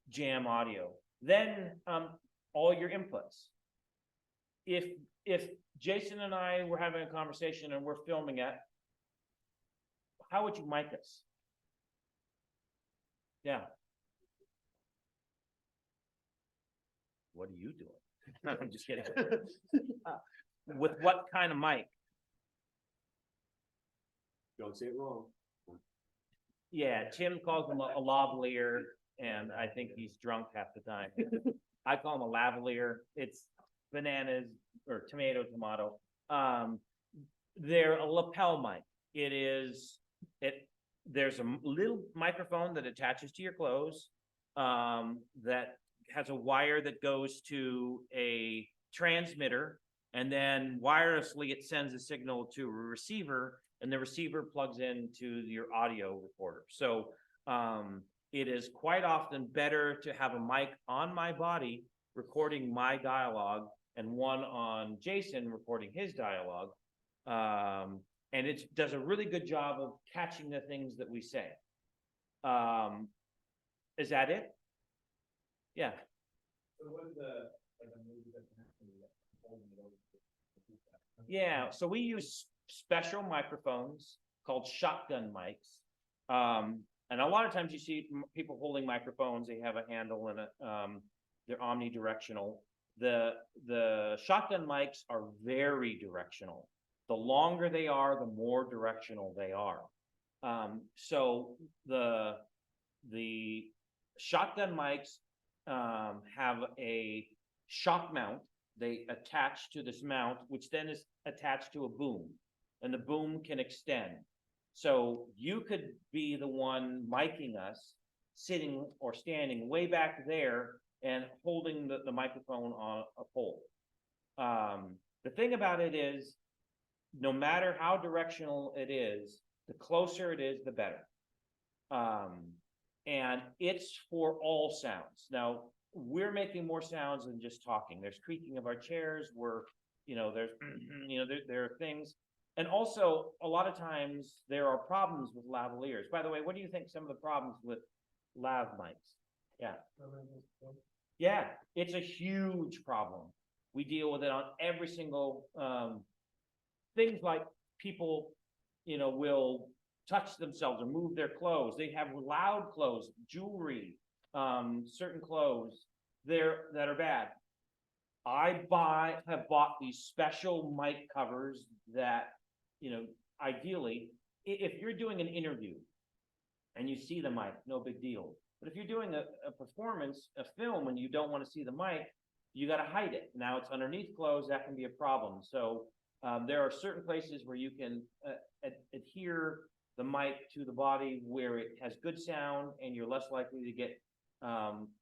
jam audio. Then all your inputs. If Jason and I were having a conversation and we're filming it, how would you mic us? Yeah. What are you doing? I'm just kidding. With what kind of mic? Don't say it wrong. Yeah, Tim calls him a lavalier, and I think he's drunk half the time. I call him a lavalier. It's bananas or tomato. They're a lapel mic. There's a little microphone that attaches to your clothes, that has a wire that goes to a transmitter, and then wirelessly it sends a signal to a receiver, and the receiver plugs into your audio recorder. So it is quite often better to have a mic on my body recording my dialogue and one on Jason recording his dialogue. And it does a really good job of catching the things that we say. Is that it? Yeah. So what is Yeah, so we use special microphones called shotgun mics. And a lot of times you see people holding microphones, they have a handle and they're omnidirectional. The shotgun mics are very directional. The longer they are, the more directional they are. So the shotgun mics have a shock mount. They attach to this mount, which then is attached to a boom, and the boom can extend. So you could be the one miking us, sitting or standing way back there and holding the microphone on a pole. The thing about it is, no matter how directional it is, the closer it is, the better. And it's for all sounds. Now, we're making more sounds than just talking. There's creaking of our chairs. There are things. And also, a lot of times there are problems with lavaliers. By the way, what do you think some of the problems with lav mics? Yeah. Yeah, it's a huge problem. We deal with it on every single things like people, will touch themselves or move their clothes. They have loud clothes, jewelry, certain clothes that are bad. I have bought these special mic covers that, ideally, if you're doing an interview and you see the mic, no big deal. But if you're doing a performance, a film, and you don't want to see the mic, you got to hide it. Now it's underneath clothes, that can be a problem. So there are certain places where you can adhere the mic to the body where it has good sound and you're less likely to get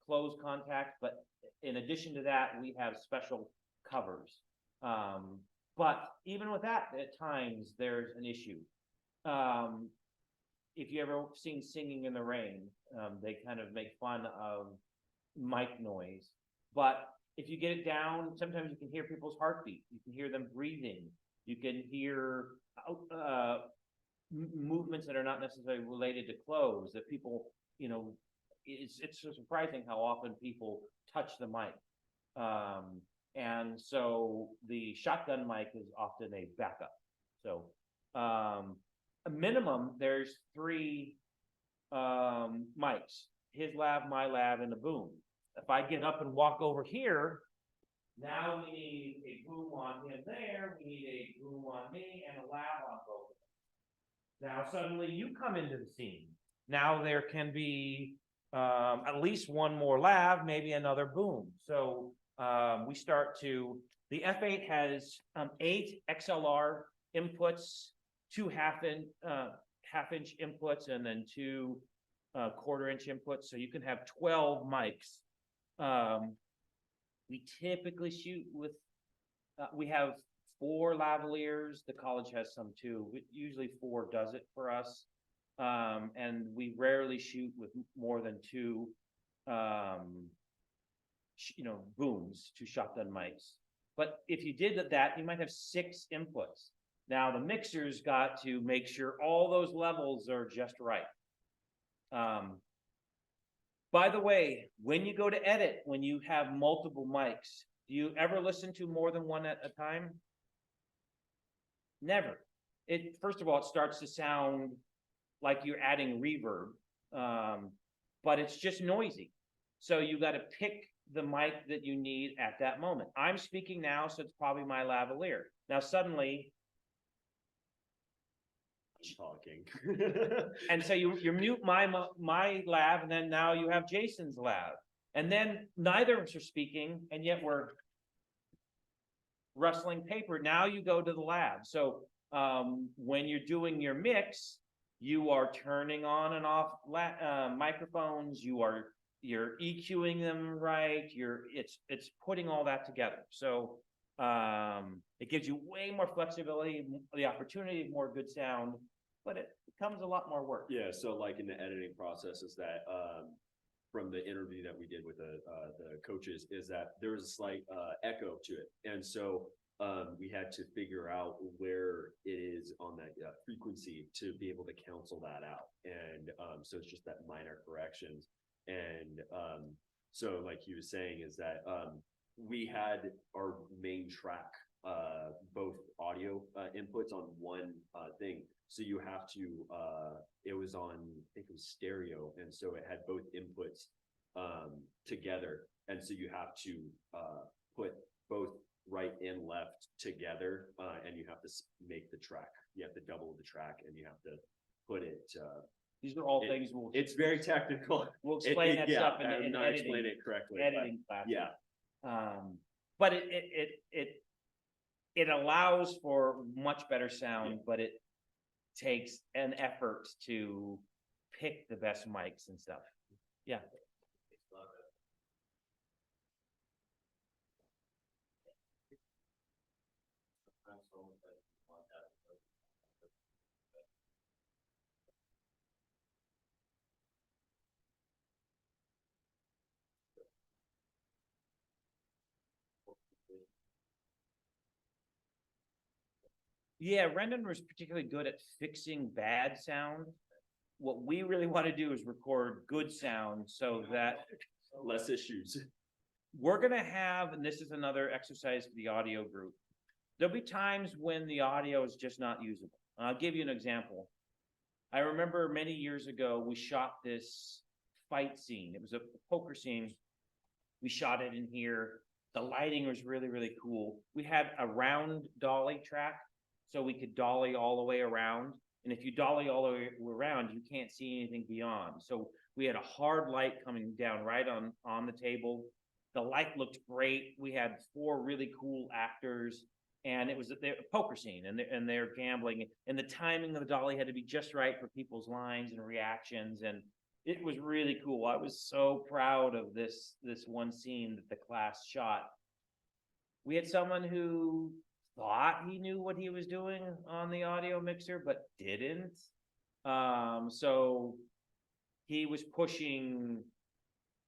close contact. But in addition to that, we have special covers. But even with that, at times there's an issue. If you ever seen Singing in the Rain, they kind of make fun of mic noise. But if you get it down, sometimes you can hear people's heartbeat. You can hear them breathing. You can hear movements that are not necessarily related to clothes, that people, it's surprising how often people touch the mic. And so the shotgun mic is often a backup. So a minimum, there's 3 mics, his lav, my lav, and a boom. if I get up and walk over here, now we need a boom on him there, we need a boom on me and a lav on both. Now suddenly you come into the scene. Now there can be at least one more lav, maybe another boom. So we start to, the F8 has 8 XLR inputs, 2 half-inch inputs, and then 2 quarter-inch inputs. So you can have 12 mics. We typically shoot with, we have 4 lavaliers. The college has some too. Usually 4 does it for us. And we rarely shoot with more than 2, booms, 2 shotgun mics. But if you did that, you might have 6 inputs. Now the mixer's got to make sure all those levels are just right. By the way, when you go to edit, when you have multiple mics, do you ever listen to more than one at a time? Never. First of all, it starts to sound like you're adding reverb, but it's just noisy. So you got to pick the mic that you need at that moment. I'm speaking now, so it's probably my lavalier. Now suddenly, talking. and so you mute my lav, and then now you have Jason's lav, and then neither of us are speaking, and yet we're rustling paper. Now you go to the lab. So when you're doing your mix, you are turning on and off microphones. You're EQing them right. It's putting all that together. So it gives you way more flexibility, the opportunity of more good sound, but it becomes a lot more work. Yeah, so like in the editing process is that from the interview that we did with the coaches is that there was a slight echo to it. And so we had to figure out where it is on that frequency to be able to cancel that out. And so it's just that minor corrections. And so like he was saying is that we had our main track, both audio inputs on one thing. So you have to, it was on, I think it was stereo. And so it had both inputs together. And so you have to put both right and left together, and you have to make the track. You have to double the track, and you have to put it. These are all things It's very technical. We'll explain that stuff in I'm not editing. explaining it correctly. Editing class. Yeah. But it allows for much better sound, but it takes an effort to pick the best mics and stuff. Yeah. Yeah, Rendon was particularly good at fixing bad sound. What we really want to do is record good sound so that Less issues. we're going to have, and this is another exercise for the audio group, there'll be times when the audio is just not usable. I'll give you an example. I remember many years ago, we shot this fight scene. It was a poker scene. We shot it in here. The lighting was really, really cool. We had a round dolly track, so we could dolly all the way around. And if you dolly all the way around, you can't see anything beyond. So we had a hard light coming down right on the table. The light looked great. We had 4 really cool actors, and it was a poker scene, and they're gambling. And the timing of the dolly had to be just right for people's lines and reactions. And it was really cool. I was so proud of this one scene that the class shot. We had someone who thought he knew what he was doing on the audio mixer, but didn't. So he was pushing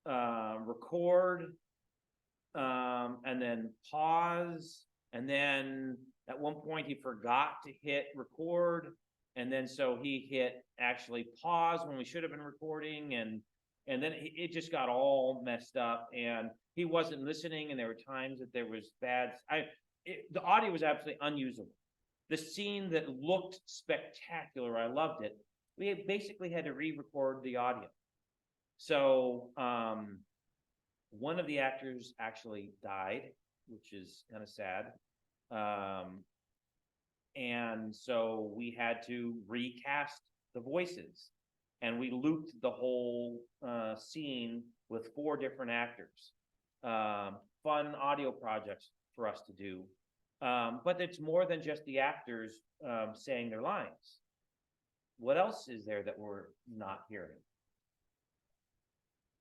record, and then pause, and then at one point he forgot to hit record, and then so he hit actually pause when we should have been recording, and then it just got all messed up, and he wasn't listening, and there were times that there was the audio was absolutely unusable. The scene that looked spectacular, I loved it. We basically had to re-record the audio. So One of the actors actually died, which is kind of sad. And so we had to recast the voices, and we looped the whole scene with 4 different actors. Fun audio projects for us to do. But it's more than just the actors saying their lines. What else is there that we're not hearing?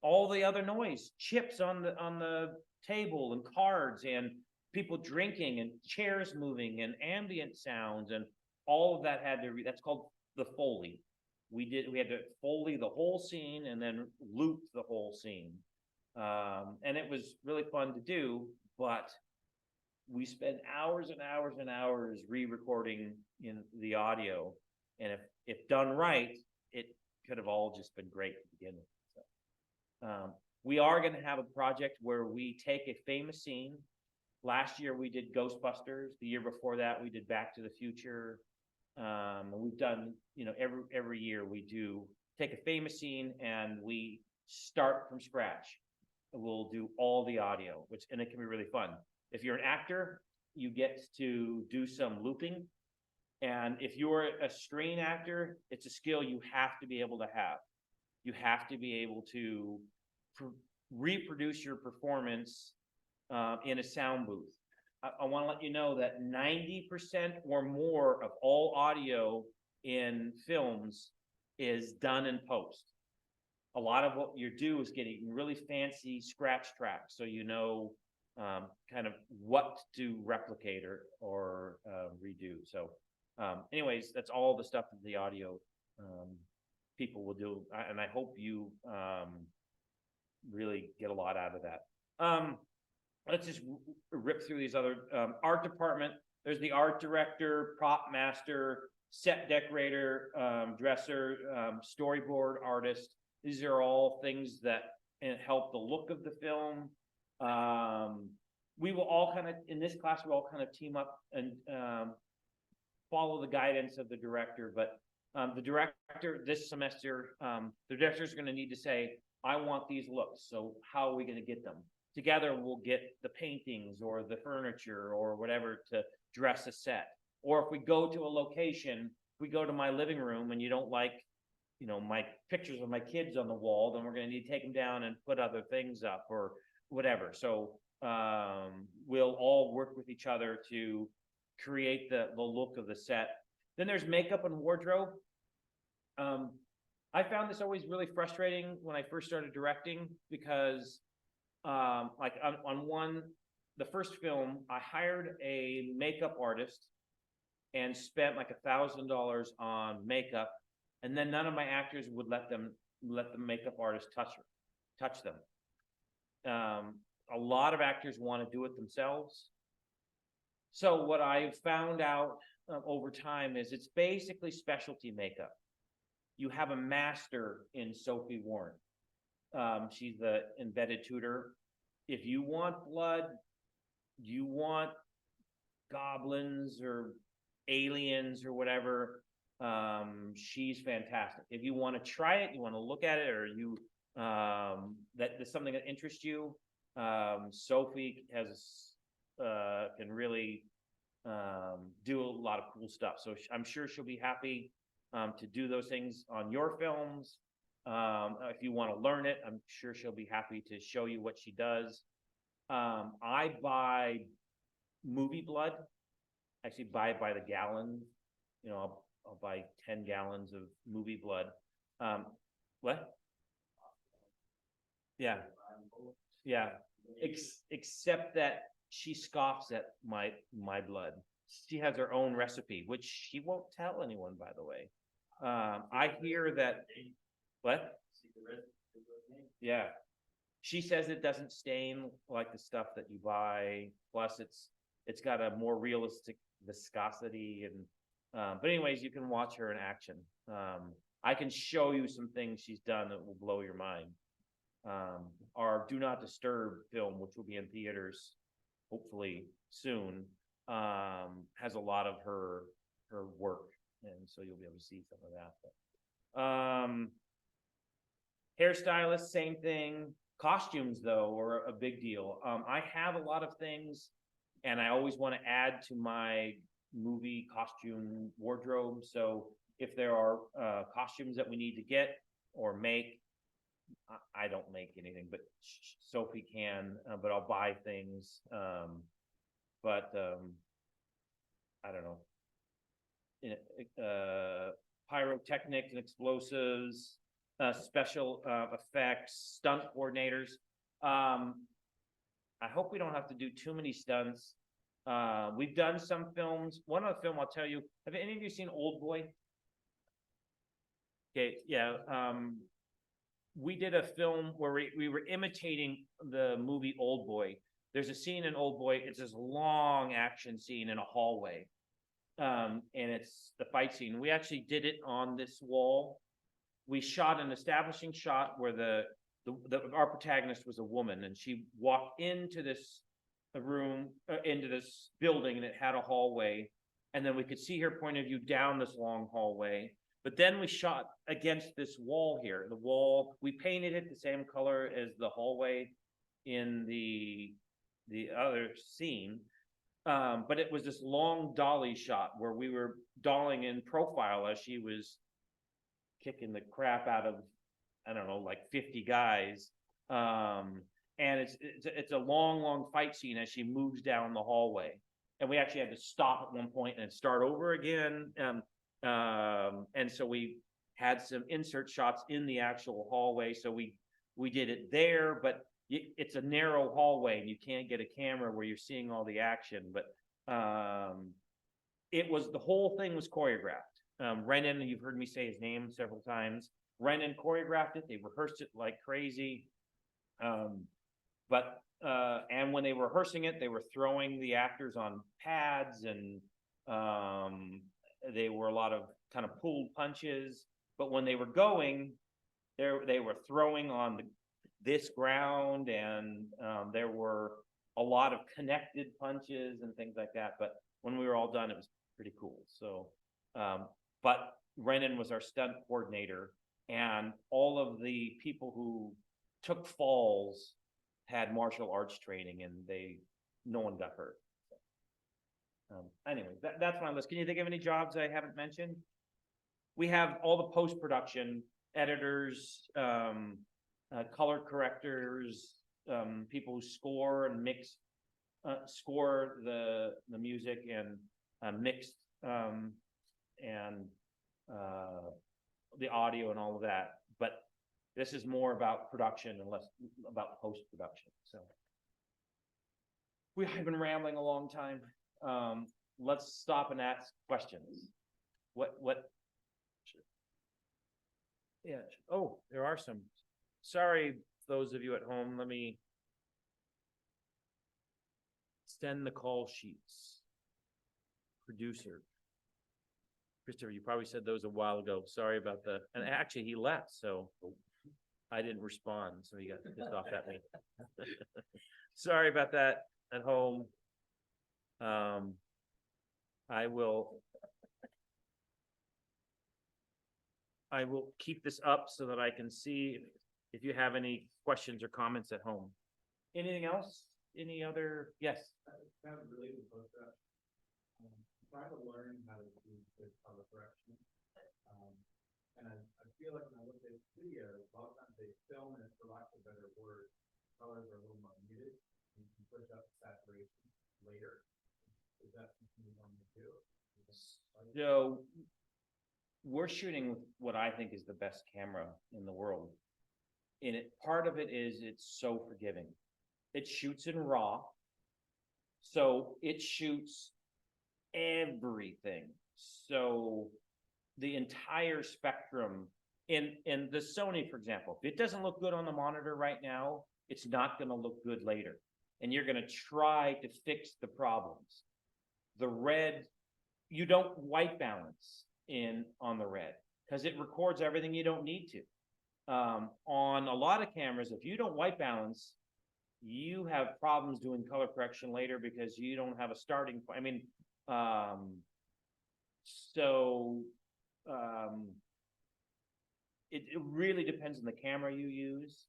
All the other noise, chips on the table and cards and people drinking and chairs moving and ambient sounds, and all of that had to that's called the Foley. We had to Foley the whole scene and then loop the whole scene. And it was really fun to do, but we spent hours and hours and hours re-recording in the audio. And if done right, it could have all just been great to begin with. So, we are going to have a project where we take a famous scene. Last year we did Ghostbusters. The year before that we did Back to the Future. And we've done, every year we do take a famous scene and we start from scratch. We'll do all the audio, and it can be really fun. If you're an actor, you get to do some looping. And if you're a screen actor, it's a skill you have to be able to have. You have to be able to reproduce your performance in a sound booth. I want to let you know that 90% or more of all audio in films is done in post. A lot of what you do is getting really fancy scratch tracks, so kind of what to replicate or redo. So anyways, that's all the stuff that the audio people will do, and I hope you really get a lot out of that. Let's just rip through these other art department. There's the art director, prop master, set decorator, dresser, storyboard artist. These are all things that help the look of the film. We will all in this class, we'll all kind of team up and follow the guidance of the director. But the director this semester, the director is going to need to say, I want these looks. So how are we going to get them? Together, we'll get the paintings or the furniture or whatever to dress a set. Or if we go to a location, we go to my living room and you don't like, my pictures of my kids on the wall, then we're going to need to take them down and put other things up or whatever. So we'll all work with each other to create the look of the set. Then there's makeup and wardrobe. I found this always really frustrating when I first started directing because like on the first film, I hired a makeup artist and spent like $1,000 on makeup, and then none of my actors would let the makeup artist touch them. A lot of actors want to do it themselves. So what I found out over time is it's basically specialty makeup. You have a master in Sophie Warren. She's the embedded tutor. If you want blood, you want goblins or aliens or whatever, she's fantastic. If you want to try it, you want to look at it, or that's something that interests you, Sophie can really do a lot of cool stuff. So I'm sure she'll be happy to do those things on your films. If you want to learn it, I'm sure she'll be happy to show you what she does. I buy movie blood. I actually buy it by the gallon. I'll buy 10 gallons of movie blood. What? Yeah. Yeah. Except that she scoffs at my blood. She has her own recipe, which she won't tell anyone, by the way. I hear that. What? Yeah. She says it doesn't stain like the stuff that you buy. Plus, it's got a more realistic viscosity. And but anyways, you can watch her in action. I can show you some things she's done that will blow your mind. Our Do Not Disturb film, which will be in theaters hopefully soon, has a lot of her work, and so you'll be able to see some of that. But, hairstylist, same thing. Costumes though are a big deal. I have a lot of things and I always want to add to my movie costume wardrobe. So if there are costumes that we need to get or make, I don't make anything, but Sophie can, but I'll buy things. But I don't know. Pyrotechnics and explosives, special effects, stunt coordinators. I hope we don't have to do too many stunts. We've done some films. One of the film I'll tell you, have any of you seen Old Boy? Okay, yeah. We did a film where we were imitating the movie Old Boy. There's a scene in Old Boy, it's this long action scene in a hallway. And it's the fight scene. We actually did it on this wall. We shot an establishing shot where our protagonist was a woman and she walked into this room, into this building, and it had a hallway. And then we could see her point of view down this long hallway. But then we shot against this wall here. The wall, we painted it the same color as the hallway in the other scene. But it was this long dolly shot where we were dollying in profile as she was kicking the crap out of, I don't know, like 50 guys. And it's a long fight scene as she moves down the hallway. And we actually had to stop at one point and start over again. And so we had some insert shots in the actual hallway. So we did it there, but it's a narrow hallway and you can't get a camera where you're seeing all the action. But the whole thing was choreographed. Renan, you've heard me say his name several times. Renan choreographed it. They rehearsed it like crazy. And when they were rehearsing it, they were throwing the actors on pads and they were a lot of kind of pulled punches. But when they were going, they were throwing on this ground, and there were a lot of connected punches and things like that. But when we were all done, it was pretty cool. So, but Renan was our stunt coordinator, and all of the people who took falls had martial arts training, and no one got hurt. Anyway, that's my list. Can you think of any jobs I haven't mentioned? We have all the post-production editors, color correctors, people who score and mix, score the music and mix and the audio and all of that. But this is more about production and less about post-production. So we've been rambling a long time. Let's stop and ask questions. What? Yeah. Oh, there are some. Sorry, those of you at home. Let me send the call sheets. Producer. Christopher, you probably said those a while ago. Sorry about and actually he left, so I didn't respond, so he got pissed off at me. Sorry about that at home. I will keep this up so that I can see if you have any questions or comments at home. Anything else? Any other? Yes. Kind of related to that. Try to learn how to do good color correction. And I feel like when I look at videos, a lot of times they film it, for lack of a better word, colors are a little more muted. You can push up saturation later. Is that something you want me to do? So we're shooting with what I think is the best camera in the world. And part of it is it's so forgiving. It shoots in RAW. So it shoots everything. So the entire spectrum in the Sony, for example, if it doesn't look good on the monitor right now, it's not going to look good later. And you're going to try to fix the problems. The red, you don't white balance on the red because it records everything you don't need to. On a lot of cameras, if you don't white balance, you have problems doing color correction later because you don't have a starting point. I mean, it really depends on the camera you use.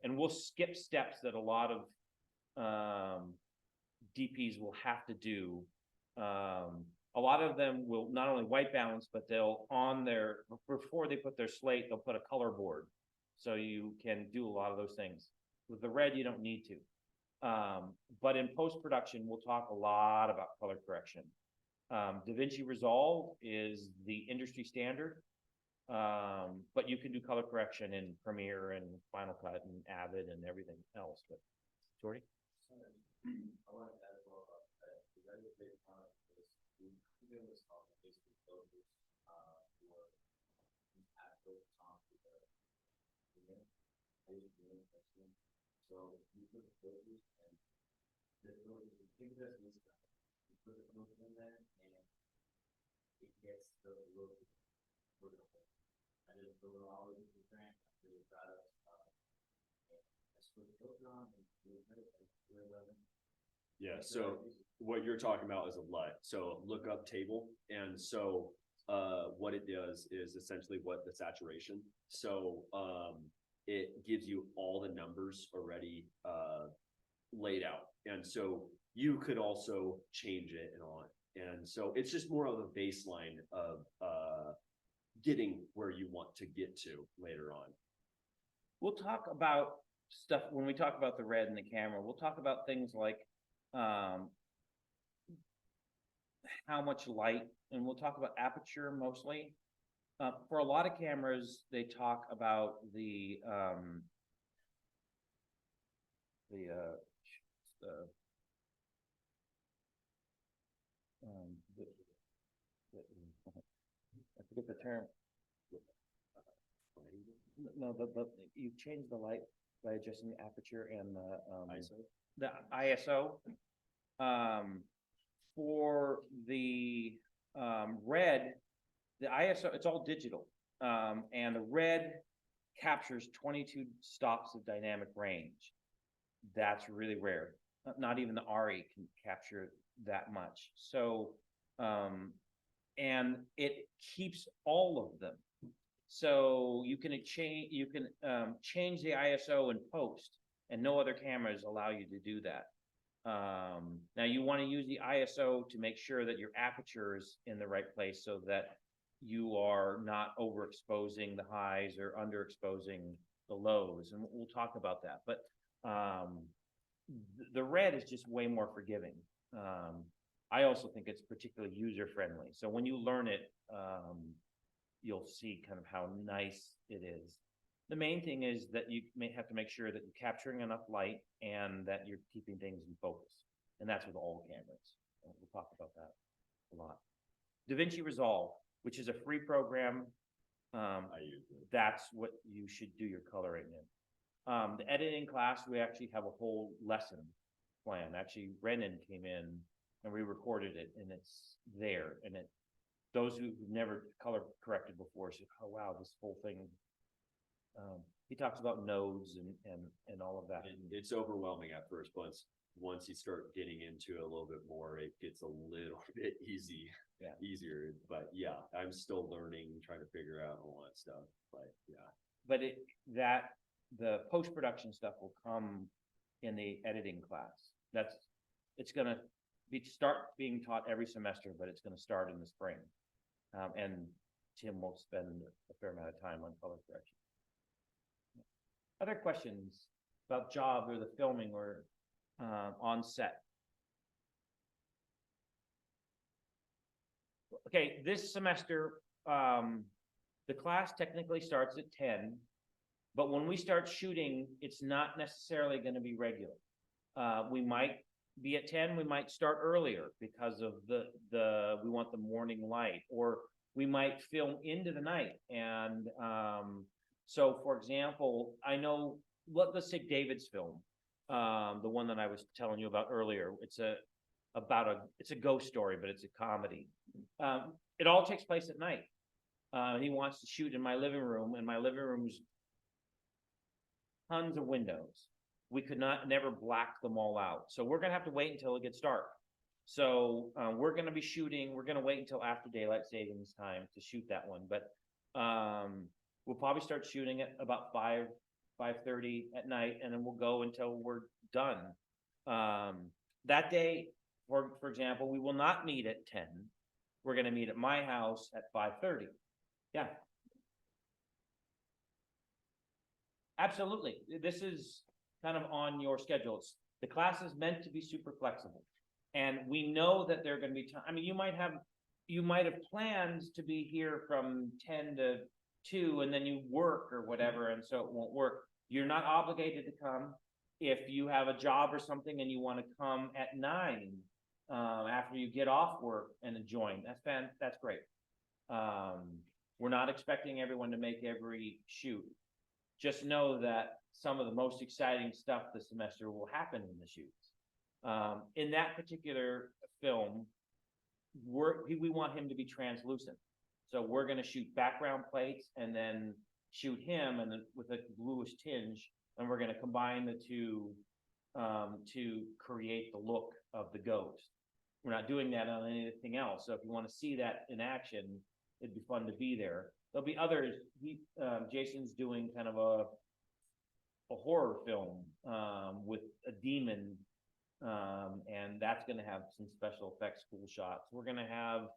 and we'll skip steps that a lot of, DPs will have to do. A lot of them will not only white balance, but they'll before they put their slate, they'll put a color board. So you can do a lot of those things. With the red, you don't need to. But in post-production, we'll talk a lot about color correction. DaVinci Resolve is the industry standard. But you can do color correction in Premiere and Final Cut and Avid and everything else, but Jordy? I want to add as well about that. The other big part is we do this called basically focus, for actual time to the so you put the filters and the filters, you think that's this stuff. You put the filter in there and it gets the look for the whole. I did a filter all over the grant. I did a product, I put the filter on and do it like 11. Yeah, so what you're talking about is a LUT, so lookup table, and so what it does is essentially what the saturation. So it gives you all the numbers already laid out, and so you could also change it and on. And so it's just more of a baseline of getting where you want to get to later on. We'll talk about stuff when we talk about the red and the camera. We'll talk about things like how much light, and we'll talk about aperture mostly. For a lot of cameras, they talk about the I forget the term. No, you change the light by adjusting the aperture and the ISO. For the red, the ISO, it's all digital. And the red captures 22 stops of dynamic range. That's really rare. Not even the RE can capture that much. So, and it keeps all of them. So you can change the ISO in post, and no other cameras allow you to do that. Now you want to use the ISO to make sure that your aperture is in the right place so that you are not overexposing the highs or underexposing the lows, and we'll talk about that. But the red is just way more forgiving. I also think it's particularly user-friendly. So when you learn it, you'll see kind of how nice it is. The main thing is that you may have to make sure that you're capturing enough light and that you're keeping things in focus. And that's with all cameras. We'll talk about that a lot. DaVinci Resolve, which is a free program. I use it. That's what you should do your coloring in. The editing class, we actually have a whole lesson plan. Actually, Brennan came in and we recorded it, and it's there. And those who've never color corrected before say, oh wow, this whole thing. He talks about nodes and all of that. And it's overwhelming at first, but once you start getting into it a little bit more, it gets a little bit easier. But yeah, I'm still learning, trying to figure out all that stuff. But yeah. But the post-production stuff will come in the editing class. It's gonna start being taught every semester, but it's gonna start in the spring. And Tim will spend a fair amount of time on color correction. Other questions about job or the filming or on set? Okay, this semester, the class technically starts at 10, but when we start shooting, it's not necessarily going to be regular. We might be at 10, we might start earlier because of we want the morning light, or we might film into the night. And so for example, I know, let's take David's film, the one that I was telling you about earlier. It's a ghost story, but it's a comedy. It all takes place at night. He wants to shoot in my living room, and my living room's tons of windows. We could never black them all out. So we're gonna have to wait until it gets dark. So we're gonna wait until after daylight savings time to shoot that one. But we'll probably start shooting at about 5 5:30 at night, and then we'll go until we're done. That day, for example, we will not meet at 10. We're gonna meet at my house at 5:30. Yeah. Absolutely. This is kind of on your schedules. The class is meant to be super flexible. And we know that there are gonna be time, I mean, you might have plans to be here from 10 to 2 and then you work or whatever, and so it won't work. You're not obligated to come. If you have a job or something and you wanna come at 9, after you get off work and join, that's great. We're not expecting everyone to make every shoot. Just know that some of the most exciting stuff this semester will happen in the shoots. In that particular film, we want him to be translucent. So we're gonna shoot background plates and then shoot him and then with a bluish tinge, and we're gonna combine the two to create the look of the ghost. We're not doing that on anything else. So if you want to see that in action, it'd be fun to be there. There'll be others. Jason's doing kind of a horror film with a demon, and that's going to have some special effects, cool shots. We're going to have,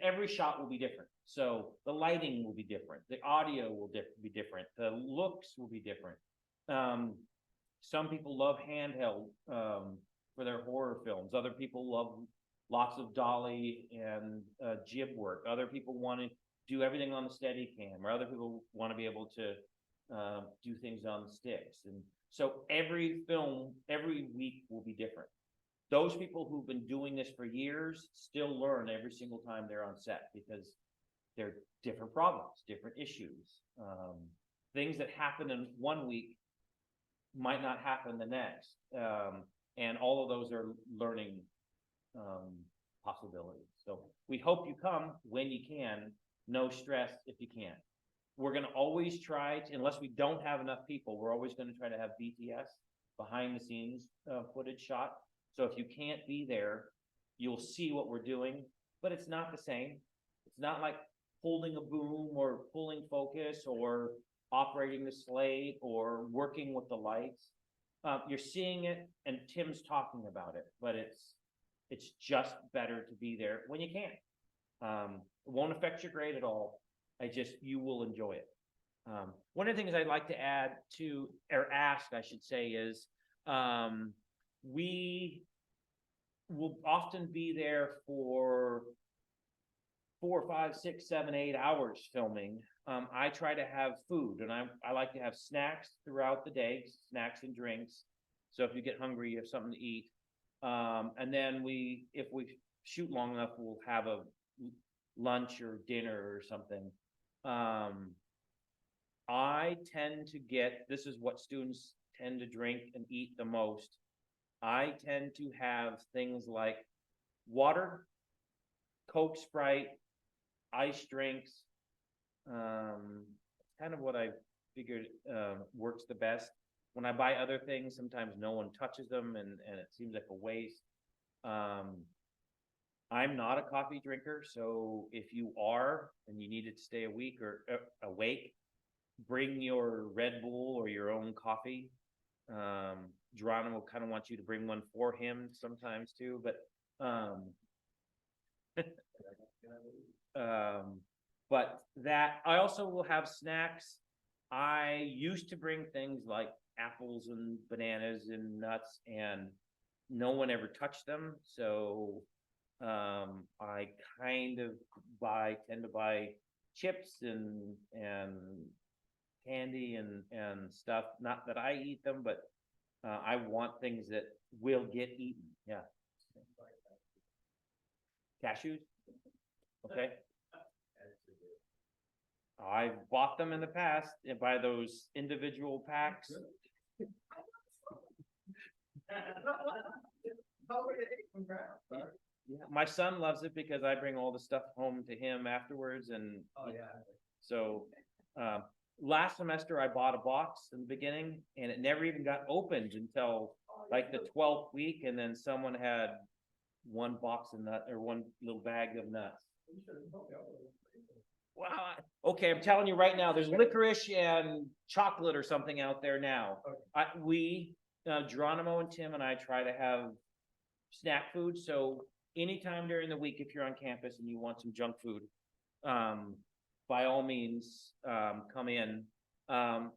every shot will be different. So the lighting will be different. The audio will be different. The looks will be different. Some people love handheld for their horror films. Other people love lots of dolly and jib work. Other people want to do everything on the Steadicam, or other people want to be able to do things on the sticks. And so every film, every week will be different. Those people who've been doing this for years still learn every single time they're on set, because they're different problems, different issues. Things that happen in one week might not happen the next. And all of those are learning possibilities. So we hope you come when you can. No stress if you can't. We're going to always try to, unless we don't have enough people, we're always going to try to have BTS, behind the scenes footage shot. So if you can't be there, you'll see what we're doing, but it's not the same. It's not like holding a boom or pulling focus or operating the slate or working with the lights. You're seeing it and Tim's talking about it, but it's just better to be there when you can. It won't affect your grade at all. You will enjoy it. One of the things I'd like to add to, or ask, I should say, is we will often be there for 4, 5, 6, 7, 8 hours filming. I try to have food, and I like to have snacks throughout the day, snacks and drinks. So if you get hungry, you have something to eat. And then if we shoot long enough, we'll have a lunch or dinner or something. I tend to this is what students tend to drink and eat the most. I tend to have things like water, Coke, Sprite, ice drinks. Kind of what I figured works the best. When I buy other things, sometimes no one touches them and it seems like a waste. I'm not a coffee drinker, so if you are and you needed to stay a week or awake, bring your Red Bull or your own coffee. Geronimo kind of wants you to bring one for him sometimes too, but but that I also will have snacks. I used to bring things like apples and bananas and nuts, and no one ever touched them. So I kind of tend to buy chips and candy and stuff. Not that I eat them, but I want things that will get eaten. Yeah. Cashews? Okay. I've bought them in the past and buy those individual packs. Yeah, my son loves it because I bring all the stuff home to him afterwards, and so last semester I bought a box in the beginning, and it never even got opened until like the 12th week, and then someone had one box of nuts or one little bag of nuts. Wow, okay, I'm telling you right now, there's licorice and chocolate or something out there now. Geronimo and Tim and I try to have snack food, so anytime during the week, if you're on campus and you want some junk food, by all means, come in. I've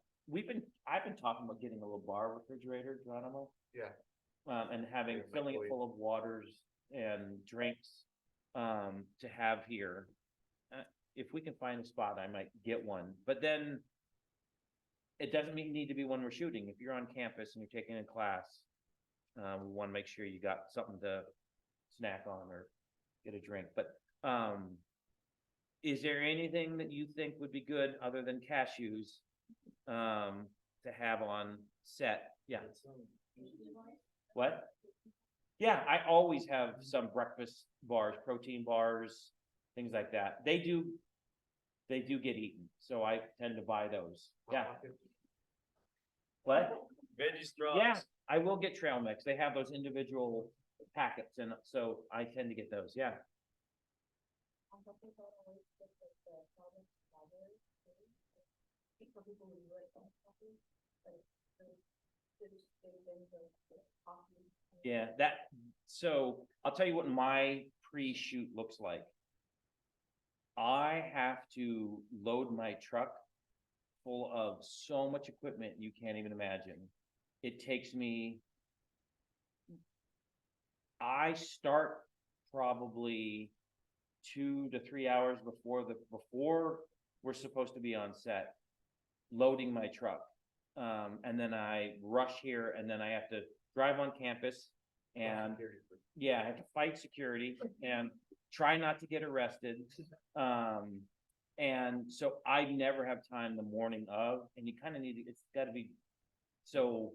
been talking about getting a little bar refrigerator, Geronimo. Yeah. And filling it full of waters and drinks, to have here. If we can find a spot, I might get one, but then it doesn't need to be when we're shooting. If you're on campus and you're taking a class, we want to make sure you got something to snack on or get a drink. But is there anything that you think would be good other than cashews to have on set? Yeah. What? Yeah, I always have some breakfast bars, protein bars, things like that. They do get eaten, so I tend to buy those. Yeah. What? Veggie straws. Yeah, I will get trail mix. They have those individual packets, and so I tend to get those. Yeah. Yeah, so I'll tell you what my pre-shoot looks like. I have to load my truck full of so much equipment you can't even imagine. It takes me, I start probably 2 to 3 hours before we're supposed to be on set, loading my truck. And then I rush here, and then I have to drive on campus, and yeah, I have to fight security and try not to get arrested. And so I never have time the morning of, and you kind of need to, it's gotta be, so,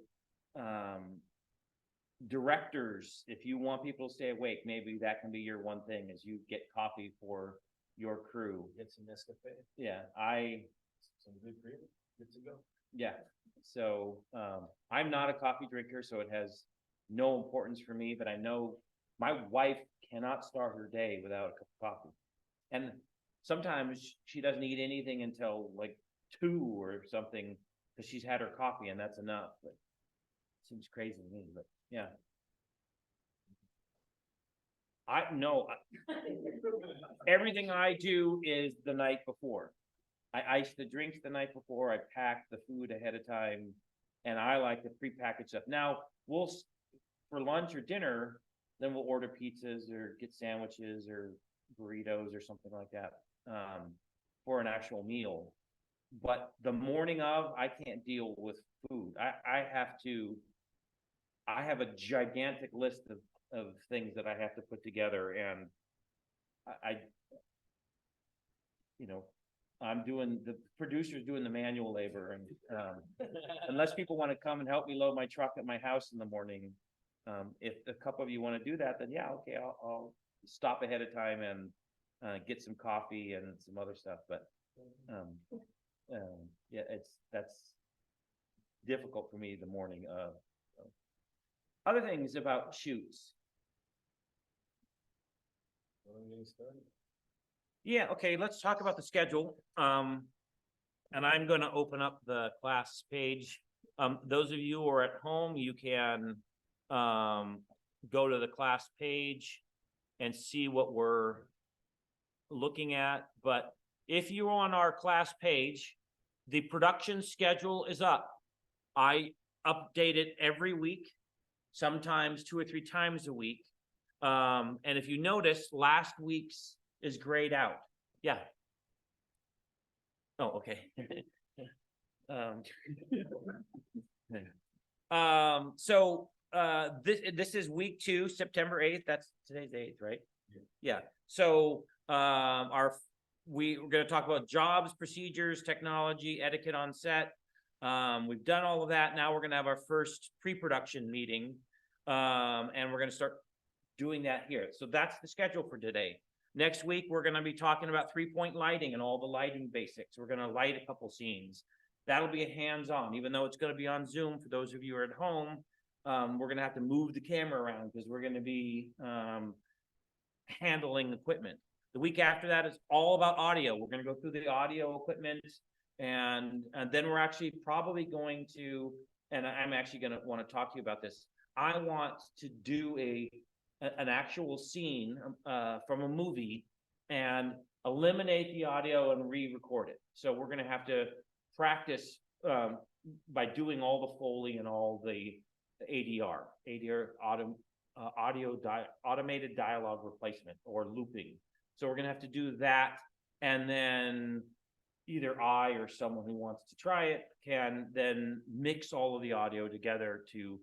directors, if you want people to stay awake, maybe that can be your one thing, is you get coffee for your crew. Get some Nescafe, Yeah, some good cream, good to go. yeah, so, I'm not a coffee drinker, so it has no importance for me, but I know my wife cannot start her day without a cup of coffee. And sometimes she doesn't eat anything until like 2 or something, because she's had her coffee and that's enough, but it seems crazy to me, but yeah. Everything I do is the night before. I ice the drinks the night before, I pack the food ahead of time, and I like to pre-package stuff. Now, for lunch or dinner, then we'll order pizzas or get sandwiches or burritos or something like that, for an actual meal. But the morning of, I can't deal with food. I have a gigantic list of things that I have to put together, and the producer's doing the manual labor, and unless people want to come and help me load my truck at my house in the morning, if a couple of you want to do that, then yeah, okay, I'll stop ahead of time and get some coffee and some other stuff. But yeah, that's difficult for me the morning of. Other things about shoots. Yeah, okay, let's talk about the schedule. And I'm gonna open up the class page. Those of you who are at home, you can go to the class page and see what we're looking at. But if you're on our class page, the production schedule is up. I update it every week, sometimes 2 or 3 times a week. And if you notice, last week's is grayed out. Yeah. Oh, okay. So this is week 2, September 8th. That's today's 8th, right? Yeah. So we're going to talk about jobs, procedures, technology, etiquette on set. We've done all of that. Now we're going to have our first pre-production meeting, and we're going to start doing that here. So that's the schedule for today. Next week, we're going to be talking about 3-point lighting and all the lighting basics. We're going to light a couple scenes. That'll be a hands-on, even though it's going to be on Zoom. For those of you who are at home, we're going to have to move the camera around because we're going to be handling equipment. The week after that is all about audio. We're gonna go through the audio equipment, and then we're actually probably going to, and I'm actually gonna wanna talk to you about this. I want to do an actual scene, from a movie and eliminate the audio and re-record it. So we're gonna have to practice, by doing all the Foley and all the ADR, automated dialogue replacement or looping. So we're gonna have to do that, and then either I or someone who wants to try it can then mix all of the audio together to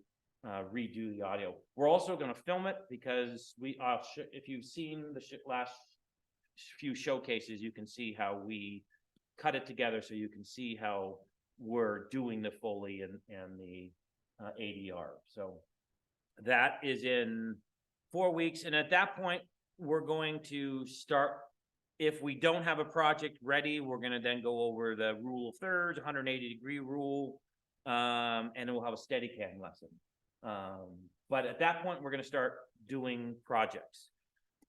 redo the audio. We're also gonna film it because if you've seen the last few showcases, you can see how we cut it together, so you can see how we're doing the Foley and the ADR. So that is in 4 weeks, and at that point, we're going to start. If we don't have a project ready, we're gonna then go over the rule of thirds, 180-degree rule, and then we'll have a Steadicam lesson. But at that point, we're gonna start doing projects.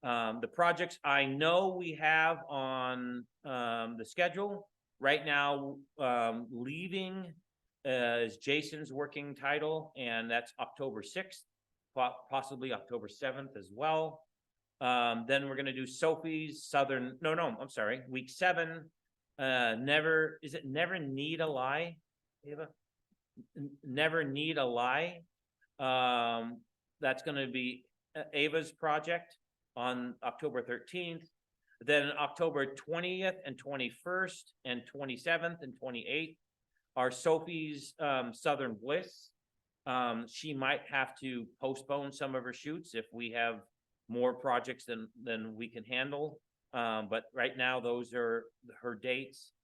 The projects I know we have on the schedule right now, leaving is Jason's working title, and that's October 6th, possibly October 7th as well. Then we're gonna do Sophie's Southern, I'm sorry, week 7. Never Need a Lie, Ava? Never Need a Lie. That's gonna be Ava's project on October 13th. Then October 20th and 21st and 27th and 28th are Sophie's Southern Bliss. She might have to postpone some of her shoots if we have more projects than we can handle. But right now, those are her dates.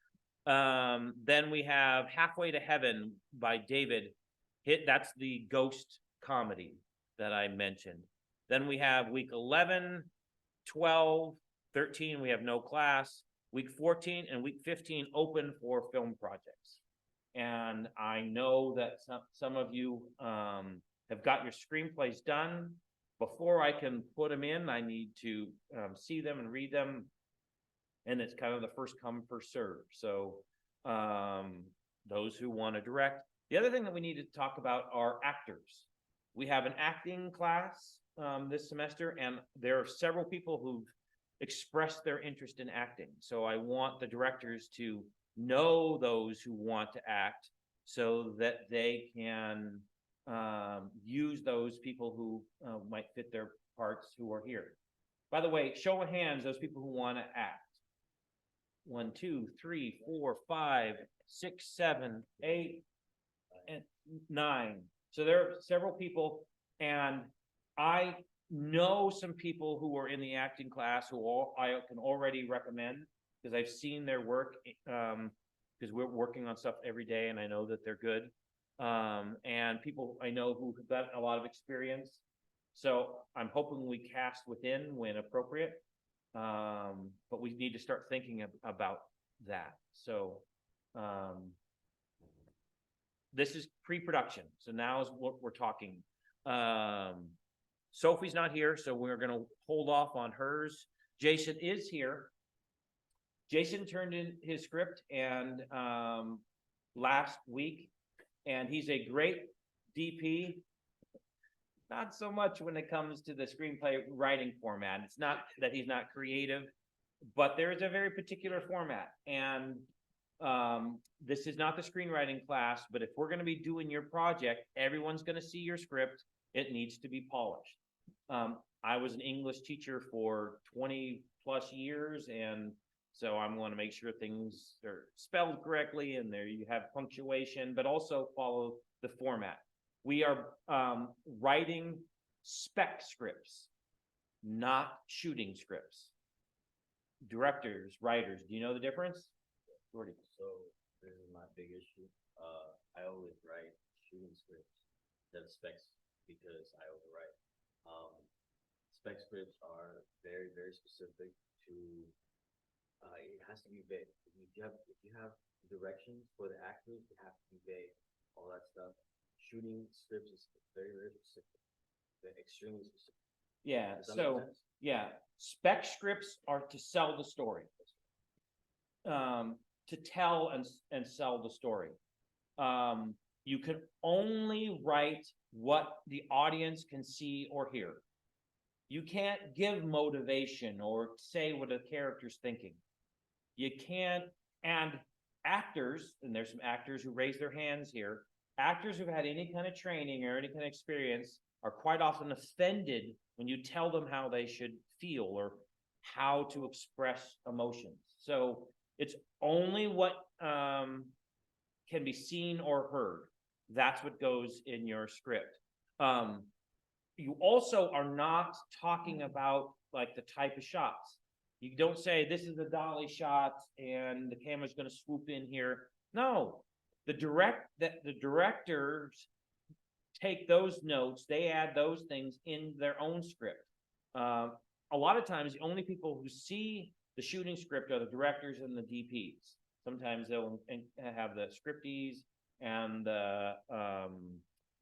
Then we have Halfway to Heaven by David. That's the ghost comedy that I mentioned. Then we have week 11, 12, 13, we have no class. Week 14 and week 15 open for film projects. And I know that some of you have got your screenplays done. Before I can put them in, I need to see them and read them. And it's kind of the first come, first serve. So those who want to direct. The other thing that we need to talk about are actors. We have an acting class this semester, and there are several people who've expressed their interest in acting. So I want the directors to know those who want to act so that they can use those people who might fit their parts who are here. By the way, show of hands, those people who want to act. 1, 2, 3, 4, 5, 6, 7, 8, and 9. So there are several people, and I know some people who are in the acting class who I can already recommend because I've seen their work, because we're working on stuff every day, and I know that they're good. And people I know who have got a lot of experience. So I'm hoping we cast within when appropriate. But we need to start thinking about that. So this is pre-production. So now is what we're talking. Sophie's not here, so we're gonna hold off on hers. Jason is here. Jason turned in his script and last week, and he's a great DP. Not so much when it comes to the screenplay writing format. It's not that he's not creative, but there's a very particular format. And this is not the screenwriting class, but if we're going to be doing your project, everyone's going to see your script. It needs to be polished. I was an English teacher for 20 plus years, and so I'm going to make sure things are spelled correctly and there you have punctuation, but also follow the format. We are writing spec scripts, not shooting scripts. Directors, writers, do you know the difference? Jordy. So this is my big issue. I always write shooting scripts than specs because I overwrite. Spec scripts are very, very specific to. It has to be vague. If you have directions for the actors, it has to be vague. All that stuff. Shooting scripts is very, very specific. They're extremely specific. Yeah. Does that So make sense? Yeah, spec scripts are to sell the story. To tell and sell the story. You can only write what the audience can see or hear. You can't give motivation or say what a character's thinking. You can't, and actors, and there's some actors who raise their hands here, actors who've had any kind of training or any kind of experience are quite often offended when you tell them how they should feel or how to express emotions. So it's only what can be seen or heard. That's what goes in your script. You also are not talking about like the type of shots. You don't say this is a dolly shot and the camera's going to swoop in here. No, the directors take those notes, they add those things in their own script. A lot of times, the only people who see the shooting script are the directors and the DPs. Sometimes they'll have the scripties and the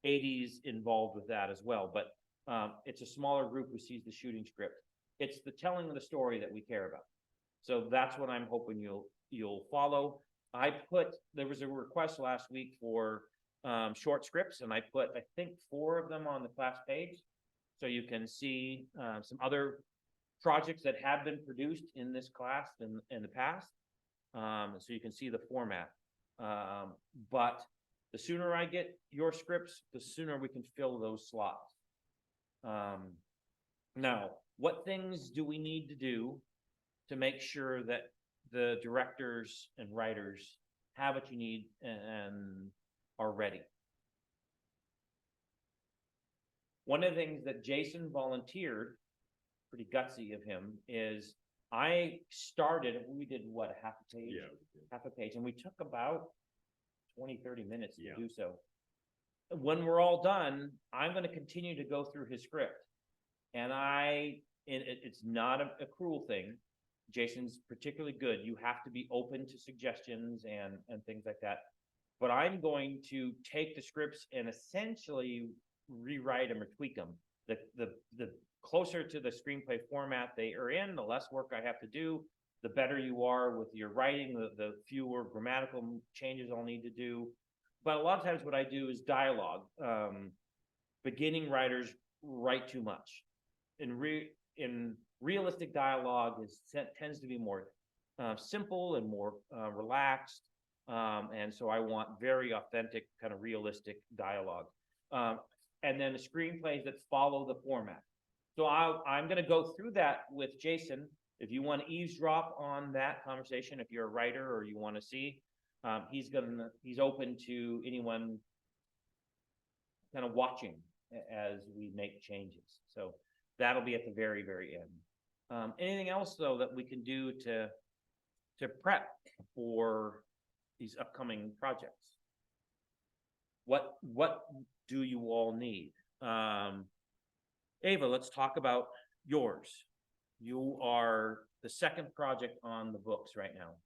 ADs involved with that as well. But it's a smaller group who sees the shooting script. It's the telling of the story that we care about. So that's what I'm hoping you'll follow. There was a request last week for short scripts, and I put, I think, 4 of them on the class page. So you can see some other projects that have been produced in this class in the past. So you can see the format. But the sooner I get your scripts, the sooner we can fill those slots. Now, what things do we need to do to make sure that the directors and writers have what you need and are ready? One of the things that Jason volunteered, pretty gutsy of him, is I started, we did what, half a page? Yeah. Half a page, and we took about 20-30 minutes to Yeah. do so. When we're all done, I'm going to continue to go through his script. And it's not a cruel thing. Jason's particularly good. You have to be open to suggestions and things like that. But I'm going to take the scripts and essentially rewrite them or tweak them. The closer to the screenplay format they are in, the less work I have to do, the better you are with your writing, the fewer grammatical changes I'll need to do. But a lot of times what I do is dialogue. Beginning writers write too much. In realistic dialogue tends to be more simple and more relaxed. And so I want very authentic, kind of realistic dialogue. And then the screenplays that follow the format. So I'm going to go through that with Jason. If you want to eavesdrop on that conversation, if you're a writer or you want to see, he's open to anyone kind of watching as we make changes. So that'll be at the very, very end. Anything else though that we can do to prep for these upcoming projects? What do you all need? Ava, let's talk about yours. You are the second project on the books right now.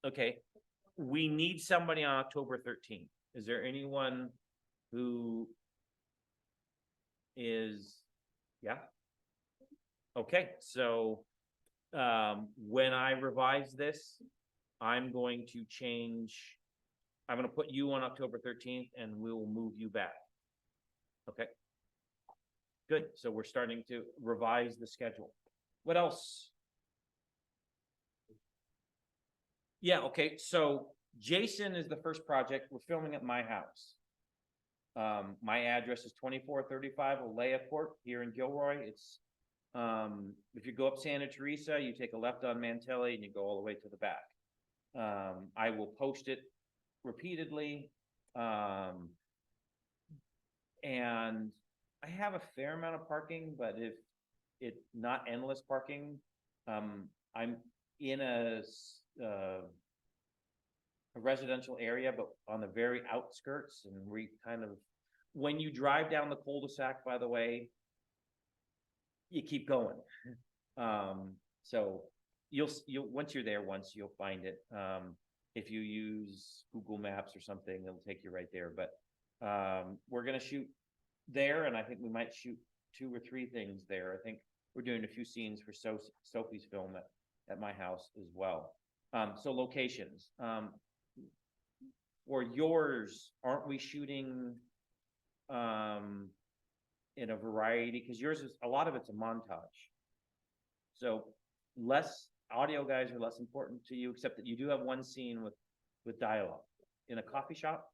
Okay, we need somebody on October 13th. Is there anyone who is, yeah? Okay, so when I revise this, I'm going to put you on October 13th and we will move you back. Okay. Good, so we're starting to revise the schedule. What else? Yeah, okay, so Jason is the first project. We're filming at my house. My address is 2435 Olea Court here in Gilroy. It's if you go up Santa Teresa, you take a left on Mantelli and you go all the way to the back. I will post it repeatedly. And I have a fair amount of parking, but if it's not endless parking, I'm in a residential area, but on the very outskirts, and we kind of, when you drive down the cul-de-sac, by the way, you keep going. So you'll once you're there, you'll find it. if you use Google Maps or something, it'll take you right there, but, we're gonna shoot there, and I think we might shoot 2 or 3 things there. I think we're doing a few scenes for Sophie's film at my house as well. So locations, for yours, aren't we shooting, in a variety, because yours is, a lot of it's a montage. So less, audio guys are less important to you, except that you do have one scene with dialogue in a coffee shop.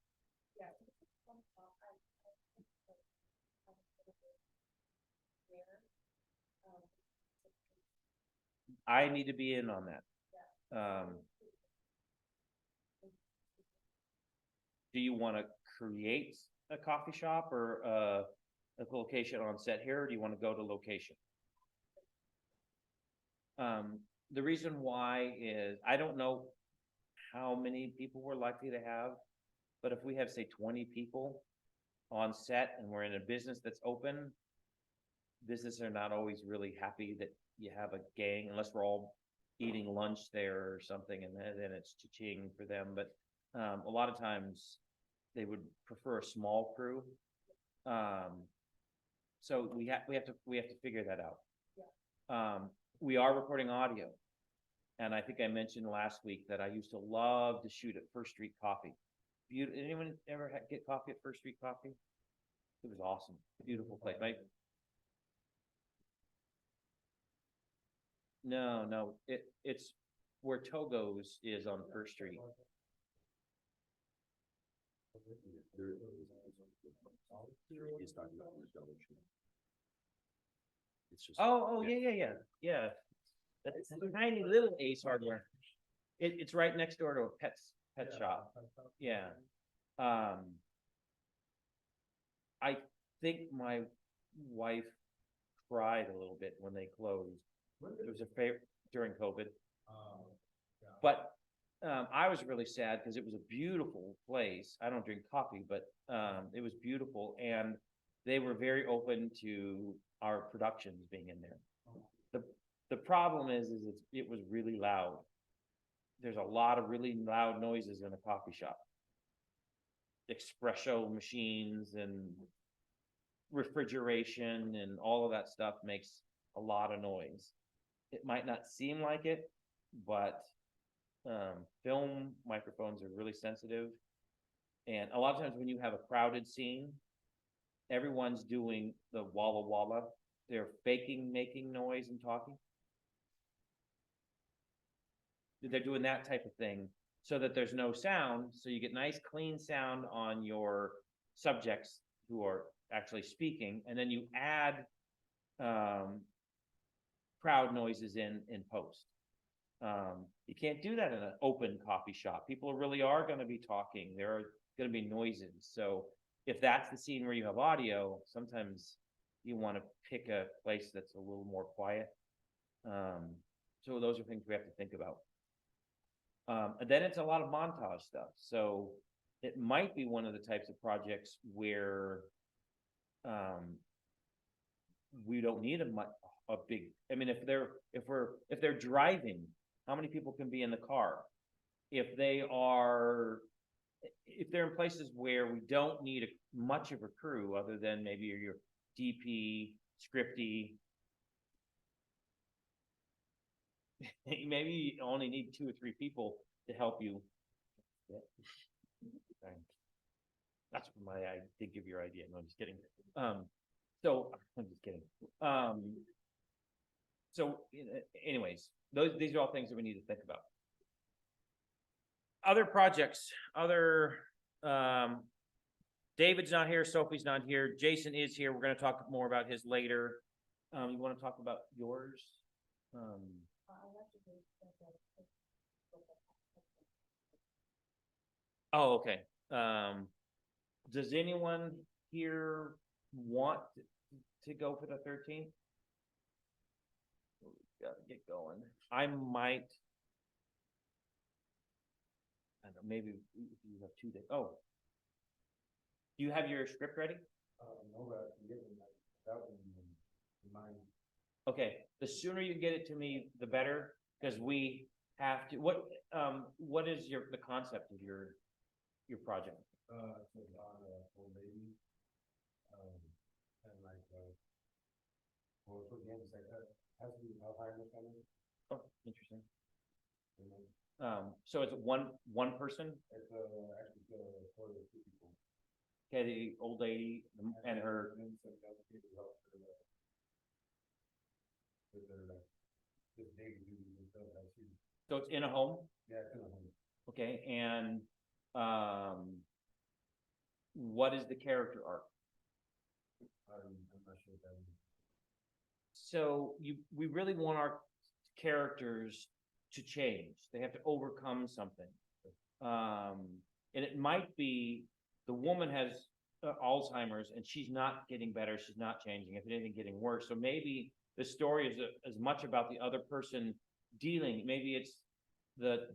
I need to be in on that. Do you want to create a coffee shop or a location on set here, or do you want to go to location? The reason why is, I don't know how many people we're likely to have, but if we have, say, 20 people on set and we're in a business that's open, businesses are not always really happy that you have a gang, unless we're all eating lunch there or something, and then it's cha-ching for them, but a lot of times they would prefer a small crew. So we have to figure that out. We are recording audio, and I think I mentioned last week that I used to love to shoot at First Street Coffee. Anyone ever get coffee at First Street Coffee? It was awesome, beautiful place, right? No, it's where Togo's is on First Street. He's talking about the double shoot. It's just. Oh, yeah. That's a tiny little Ace Hardware. It's right next door to a pet shop. Yeah. I think my wife cried a little bit when they closed. It was a favorite during COVID. But I was really sad because it was a beautiful place. I don't drink coffee, but it was beautiful, and they were very open to our productions being in there. The problem is it was really loud. There's a lot of really loud noises in a coffee shop. Espresso machines and refrigeration and all of that stuff makes a lot of noise. It might not seem like it, but film microphones are really sensitive. And a lot of times when you have a crowded scene, everyone's doing the walla walla. They're making noise and talking. They're doing that type of thing so that there's no sound. So you get nice clean sound on your subjects who are actually speaking. And then you add crowd noises in post. You can't do that in an open coffee shop. People really are going to be talking. There are going to be noises. So if that's the scene where you have audio, sometimes you want to pick a place that's a little more quiet. So those are things we have to think about. And then it's a lot of montage stuff. So it might be one of the types of projects where we don't need a big, I mean, if they're driving, how many people can be in the car? If they're in places where we don't need much of a crew other than maybe your DP, scripty, maybe you only need 2 or 3 people to help you. That's I did give your idea. No, I'm just kidding. So I'm just kidding. So anyways, these are all things that we need to think about. Other projects, David's not here, Sophie's not here, Jason is here. We're going to talk more about his later. You want to talk about yours? Oh, okay. Does anyone here want to go for the 13th? Gotta get going. I might. I don't know, maybe you have 2 days. Oh. Do you have your script ready? No, but I can get that one in mind. Okay, the sooner you get it to me, the better, because we have to, what is the concept of your project? So on a old lady. And like, well, for the end, it's like, has to be Alzheimer's kind of, Oh, interesting. you know, So it's one person, it's, actually, for the two people. okay, the old lady and her, And then some other people help her, with their, just daily duties and stuff, like she, so it's in a home, yeah, it's in a home. okay, and, what is the character arc? I'm not sure if that. So we really want our characters to change. They have to overcome something. And it might be the woman has Alzheimer's and she's not getting better. She's not changing. If anything, getting worse. So maybe the story is as much about the other person dealing. Maybe it's the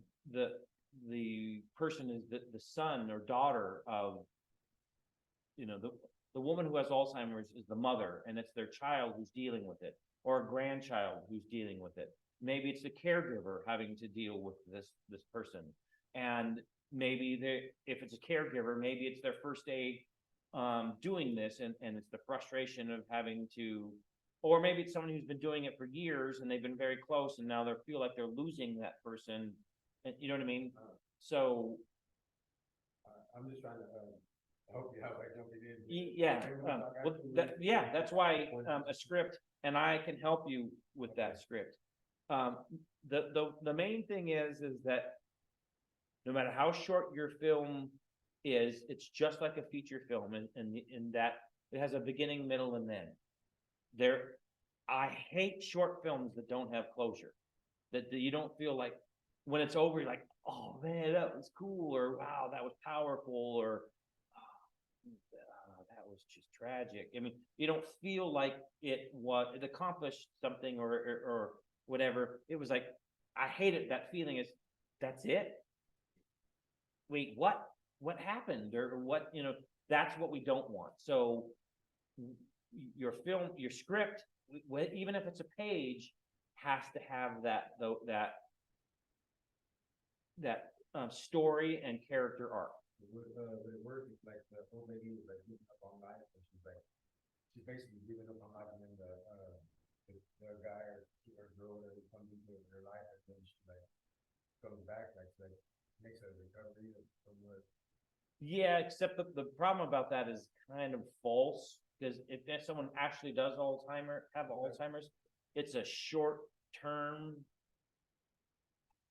person is the son or daughter of, you know, the woman who has Alzheimer's is the mother, and it's their child who's dealing with it, or a grandchild who's dealing with it. Maybe it's the caregiver having to deal with this person, and maybe if it's a caregiver, maybe it's their first day doing this, and it's the frustration of having to, or maybe it's someone who's been doing it for years and they've been very close, and now they feel like they're losing that person, and you know what I mean? So I'm just trying to, help you out by jumping in. Yeah, Maybe we'll talk well, after we- yeah, that's why, a script, and I can help you with that script. The main thing is that no matter how short your film is, it's just like a feature film in that it has a beginning, middle, and end. I hate short films that don't have closure, that you don't feel like, when it's over, you're like, oh man, that was cool, or wow, that was powerful, or that was just tragic. I mean, you don't feel like it accomplished something or whatever. It was like, I hate it. That feeling is, that's it. Wait, what? What happened? Or what, that's what we don't want. So your film, your script, even if it's a page, has to have that story and character arc. With work, it's like the old lady was like giving up on life, and she's basically giving up on life, and then the guy or girl that comes into her life, and then she like comes back, like makes a recovery from what. Yeah, except the problem about that is kind of false, because if someone actually does have Alzheimer's, it's a short term.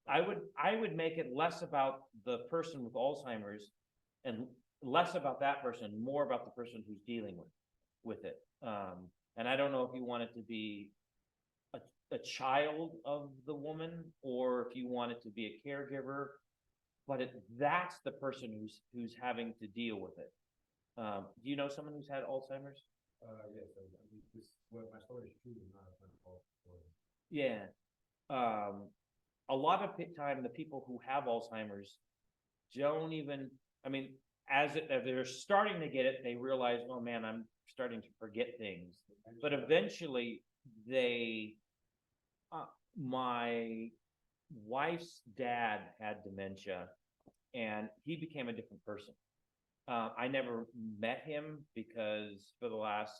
I would make it less about the person with Alzheimer's and less about that person, more about the person who's dealing with it. And I don't know if you want it to be a child of the woman, or if you want it to be a caregiver, but that's the person who's having to deal with it. Do you know someone who's had Alzheimer's? Yes, I mean, my story is true, not a false story. Yeah. A lot of time, the people who have Alzheimer's don't even, I mean, as they're starting to get it, they realize, oh man, I'm starting to forget things. But eventually my wife's dad had dementia and he became a different person. I never met him because for the last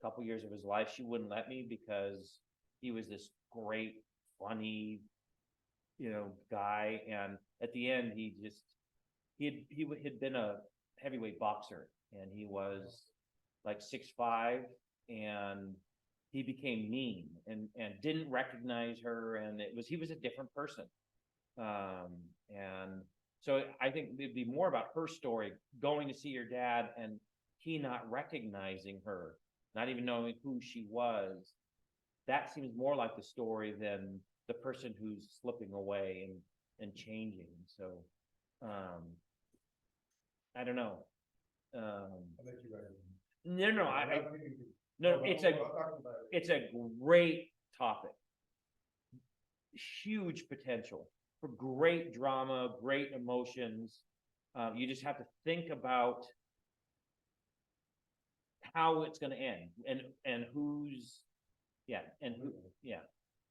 couple years of his life, she wouldn't let me, because he was this great, funny, guy. And at the end, he had been a heavyweight boxer, and he was like 6'5", and he became mean and didn't recognize her, and he was a different person. And so I think it'd be more about her story, going to see your dad and he not recognizing her, not even knowing who she was. That seems more like the story than the person who's slipping away and changing. So, I don't know. I'll let you write it. No, it's a great topic. Huge potential for great drama, great emotions. You just have to think about how it's going to end and who's, yeah.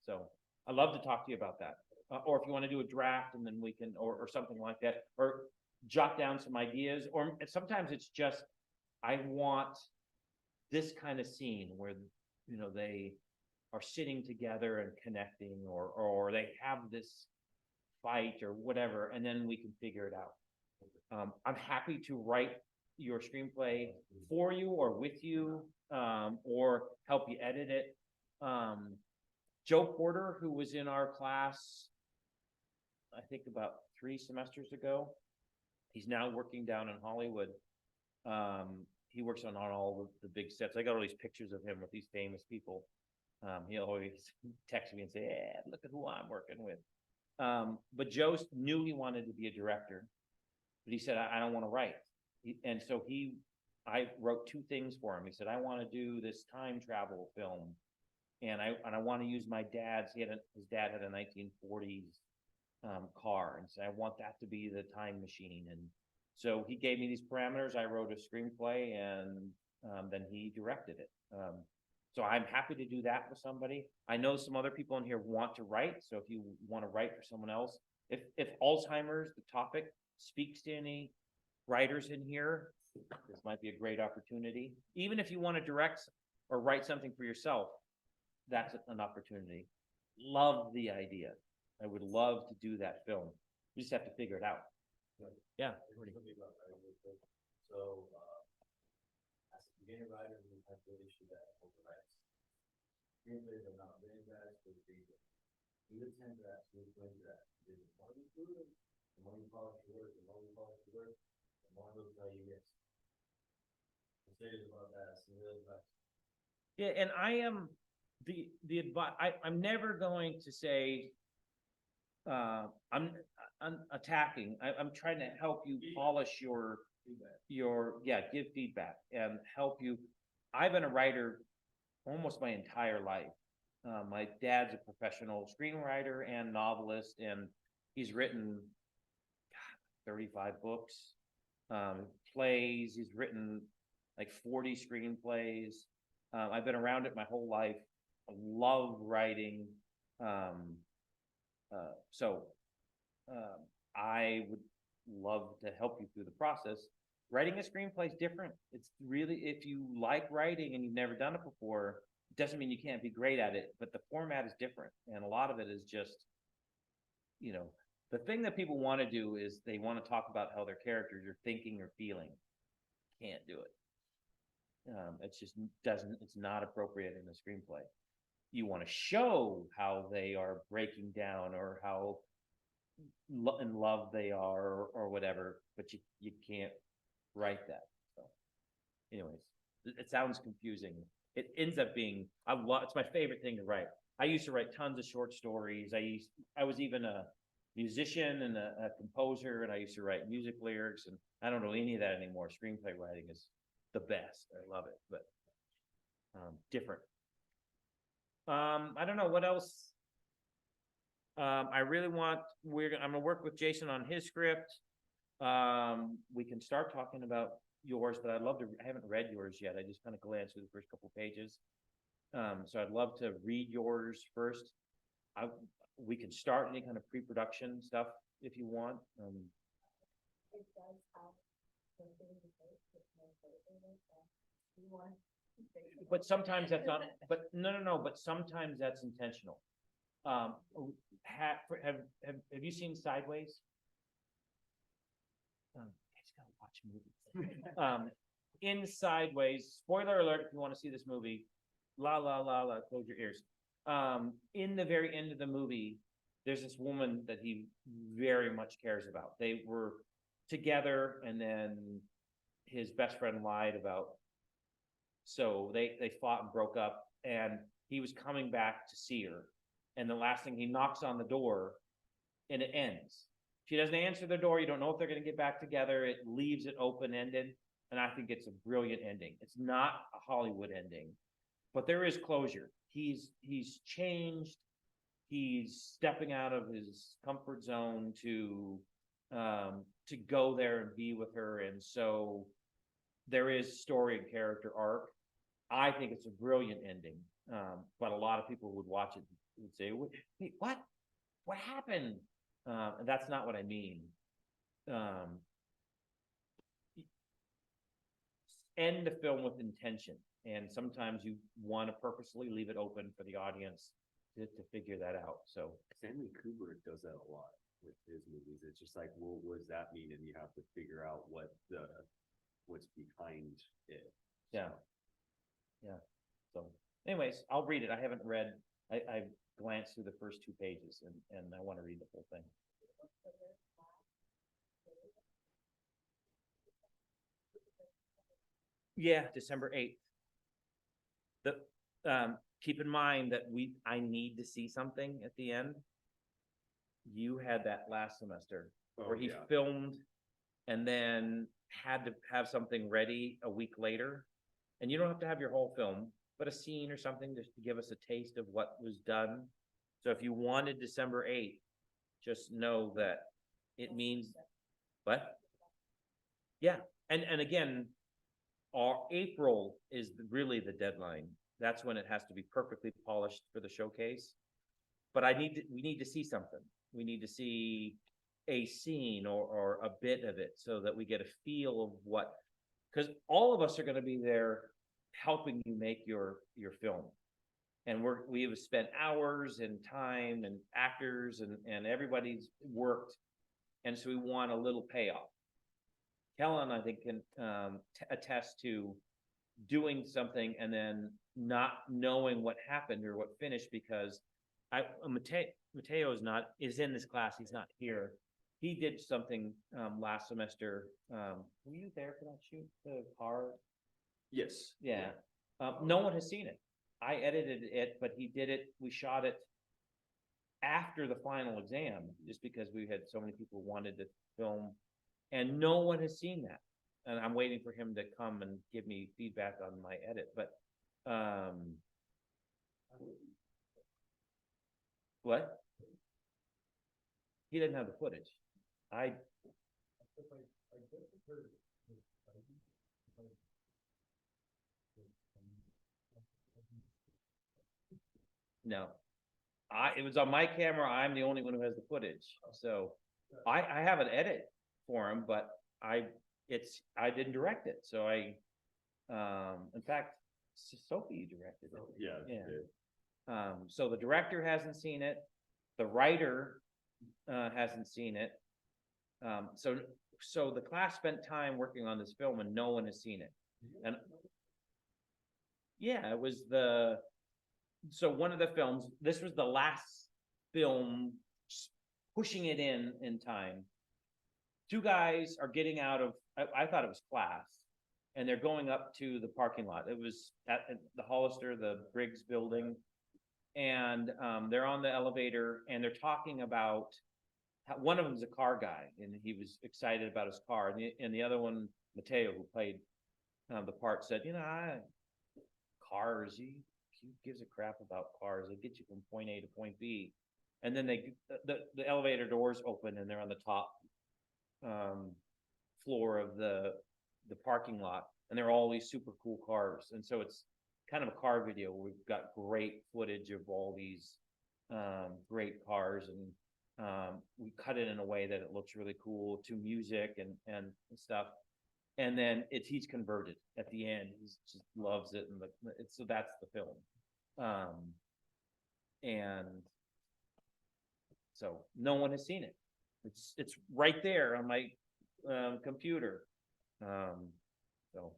So I'd love to talk to you about that. or if you want to do a draft and then we can, or something like that, or jot down some ideas, or sometimes it's just, I want this kind of scene where, you know, they are sitting together and connecting, or they have this fight or whatever, and then we can figure it out. I'm happy to write your screenplay for you or with you, or help you edit it. Joe Porter, who was in our class, I think about 3 semesters ago, he's now working down in Hollywood. He works on all the big sets. I got all these pictures of him with these famous people. He'll always text me and say, "Yeah, look at who I'm working with." But Joe knew he wanted to be a director, but he said, I don't want to write. And so I wrote 2 things for him. He said, I want to do this time travel film. And I want to use my dad's, his dad had a 1940s car. And so I want that to be the time machine. And so he gave me these parameters. I wrote a screenplay, and then he directed it. So I'm happy to do that with somebody. I know some other people in here want to write. So if you want to write for someone else, if Alzheimer's, the topic, speaks to any writers in here, this might be a great opportunity. Even if you want to direct or write something for yourself, that's an opportunity. Love the idea. I would love to do that film. We just have to figure it out. Yeah. So, as a beginner writer, we have the issue that overwrites. Screenplays are not written drafts, but you tend to actually play that. The more you do it, the more you polish your work, the more you polish your work, the more those you get. I'm serious about that. It's real advice. Yeah, and I am the advice. I'm never going to say I'm attacking. I'm trying to help you polish your give feedback and help you. I've been a writer almost my entire life. My dad's a professional screenwriter and novelist, and he's written 35 books, plays. He's written like 40 screenplays. I've been around it my whole life. I love writing. I would love to help you through the process. Writing a screenplay is different. It's really, if you like writing and you've never done it before, it doesn't mean you can't be great at it, but the format is different. And a lot of it is just, you know, the thing that people want to do is they want to talk about how their characters are thinking or feeling. Can't do it. It's just it's not appropriate in a screenplay. You want to show how they are breaking down or how in love they are or whatever, but you can't write that. So anyways, it sounds confusing. It ends up being, it's my favorite thing to write. I used to write tons of short stories. I was even a musician and a composer, and I used to write music lyrics, and I don't know any of that anymore. Screenplay writing is the best. I love it, but different. I don't know what else. I really want, I'm gonna work with Jason on his script. We can start talking about yours, but I haven't read yours yet. I just kind of glanced through the first couple pages. So I'd love to read yours first. We can start any kind of pre-production stuff if you want. It does have something to say with my favorite, you want to say something. But sometimes that's not, but no, but sometimes that's intentional. Have you seen Sideways? I just gotta watch movies. In Sideways, spoiler alert if you want to see this movie, close your ears. In the very end of the movie, there's this woman that he very much cares about. They were together, and then his best friend lied about, so they fought and broke up, and he was coming back to see her. And the last thing, he knocks on the door and it ends. She doesn't answer the door. You don't know if they're going to get back together. It leaves it open-ended. And I think it's a brilliant ending. It's not a Hollywood ending, but there is closure. He's changed. He's stepping out of his comfort zone to go there and be with her. And so there is story and character arc. I think it's a brilliant ending. But a lot of people would watch it and would say, wait, what? what happened? And that's not what I mean. Um, end the film with intention, and sometimes you want to purposely leave it open for the audience to figure that out. So Stanley Kubrick does that a lot with his movies. It's just like, well, what does that mean? And you have to figure out what's behind it. yeah, yeah. So, anyways, I'll read it. I haven't read. I glanced through the first 2 pages, and I want to read the whole thing. Yeah, December 8th. The keep in mind that I need to see something at the end. You had that last semester where he yeah. filmed and then had to have something ready a week later. And you don't have to have your whole film, but a scene or something just to give us a taste of what was done. So if you wanted December 8th, just know that it means what? Yeah. And again, our April is really the deadline. That's when it has to be perfectly polished for the showcase. But we need to see something. We need to see a scene or a bit of it so that we get a feel of what, because all of us are going to be there helping you make your film. And we have spent hours and time and actors and everybody's worked. And so we want a little payoff. Kellen, I think, can attest to doing something and then not knowing what happened or what finished, because Mateo is in this class. He's not here. He did something last semester. Were you there for that shoot? The car? Yes. Yeah. No one has seen it. I edited it, but he did it. We shot it after the final exam, just because we had so many people wanted to film, and no one has seen that. And I'm waiting for him to come and give me feedback on my edit. But what? He didn't have the footage. No. It was on my camera. I'm the only one who has the footage. So I have an edit for him, but I didn't direct it. So in fact, Sophie directed it. Yeah. Yeah. So the director hasn't seen it. The writer hasn't seen it. So the class spent time working on this film and no one has seen it. And yeah, it was so one of the films, this was the last film pushing it in time. 2 guys are getting out of, I thought it was class, and they're going up to the parking lot. It was at the Hollister, the Briggs building. And they're on the elevator and they're talking about one of them's a car guy and he was excited about his car. And the other one, Mateo, who played the part, said, cars, who gives a crap about cars? They get you from point A to point B. And then the elevator doors open and they're on the top floor of the parking lot, and they're all these super cool cars. And so it's kind of a car video. We've got great footage of all these great cars, and we cut it in a way that it looks really cool to music and stuff. And then he's converted at the end. He just loves it, and so that's the film. And so no one has seen it. It's right there on my computer. So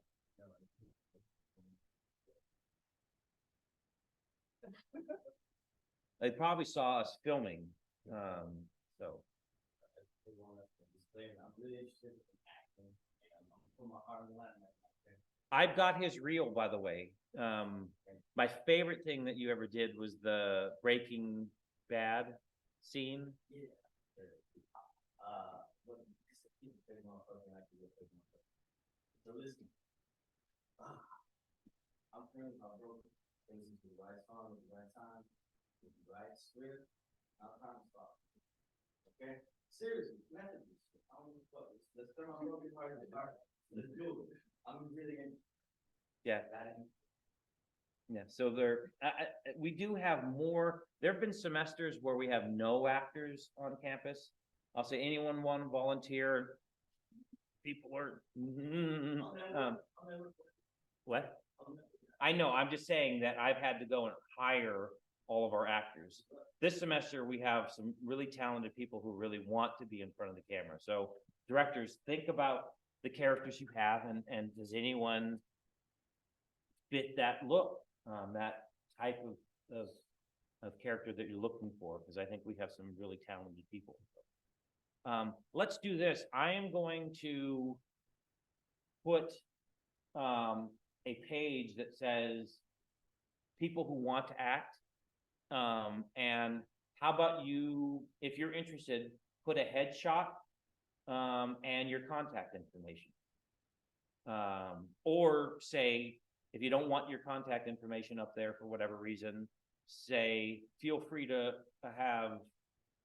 they probably saw us filming. So I've got his reel, by the way. My favorite thing that you ever did was the Breaking Bad scene. So listen, I'm feeling my broke things into the right song at the right time, with the right script. I'm trying to stop. Okay? Seriously, method this shit. I don't give a fuck. Let's turn my broken part into art. Let's do it. I'm really in. Yeah. Yeah, so we do have more, there've been semesters where we have no actors on campus. I'll say anyone want to volunteer? People are, what? I know, I'm just saying that I've had to go and hire all of our actors. This semester, we have some really talented people who really want to be in front of the camera. So directors, think about the characters you have and does anyone fit that look, that type of character that you're looking for? Because I think we have some really talented people. Let's do this. I am going to put a page that says people who want to act. And how about you, if you're interested, put a headshot and your contact information. Or say, if you don't want your contact information up there for whatever reason, say, feel free to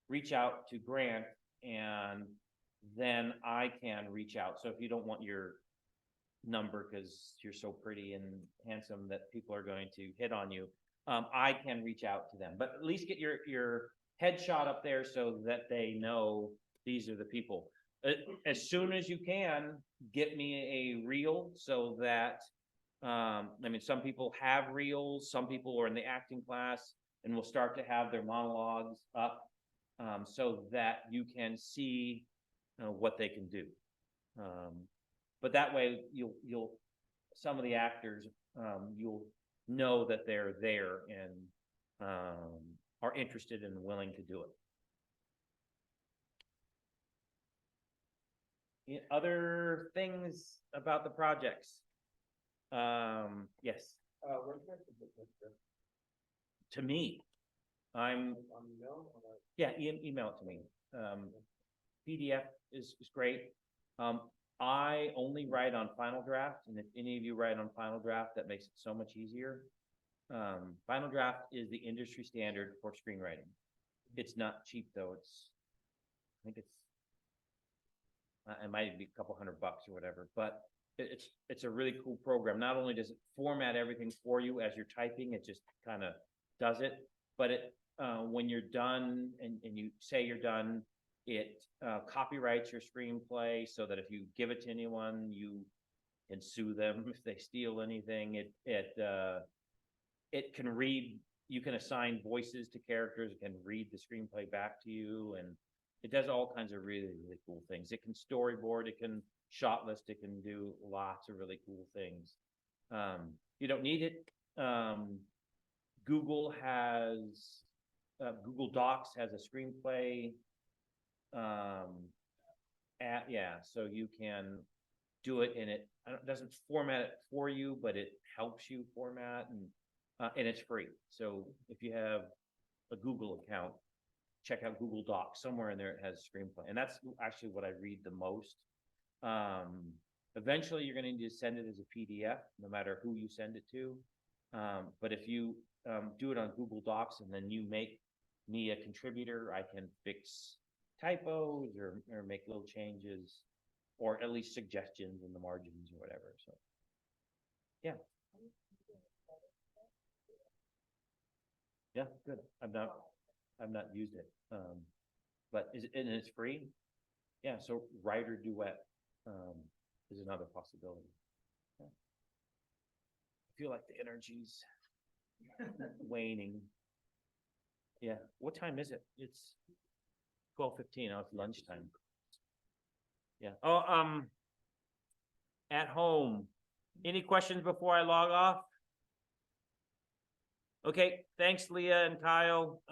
reach out to Grant and then I can reach out. So if you don't want your number because you're so pretty and handsome that people are going to hit on you, I can reach out to them. But at least get your headshot up there so that they know these are the people. As soon as you can, get me a reel so that, I mean, some people have reels, some people are in the acting class, and we'll start to have their monologues up so that you can see what they can do. But that way, you'll some of the actors, you'll know that they're there and are interested and willing to do it. Other things about the projects? Yes. Where's that to put this? To me, I'm On email or like? yeah. Email it to me. PDF is great. I only write on Final Draft, and if any of you write on Final Draft, that makes it so much easier. Final Draft is the industry standard for screenwriting. It's not cheap though. I think it might be a couple $100 or whatever, but it's a really cool program. Not only does it format everything for you as you're typing, it just kind of does it, but when you're done and you say you're done, it copyrights your screenplay so that if you give it to anyone, you can sue them if they steal anything. It can read, you can assign voices to characters, it can read the screenplay back to you, and it does all kinds of really, really cool things. It can storyboard, it can shot list, it can do lots of really cool things. You don't need it. Google Docs has a screenplay so you can do it and it doesn't format it for you, but it helps you format, and it's free. So if you have a Google account, check out Google Docs. Somewhere in there it has screenplay, and that's actually what I read the most. Eventually you're going to need to send it as a PDF, no matter who you send it to. But if you do it on Google Docs and then you make me a contributor, I can fix typos or make little changes, or at least suggestions in the margins or whatever. So yeah, good. I've not used it, but and it's free. Yeah, so Writer Duet is another possibility. Yeah. I feel like the energy's waning. Yeah, what time is it? It's 12:15. Oh, it's lunchtime. Yeah. Oh, at home. Any questions before I log off? Okay, thanks, Leah and Kyle.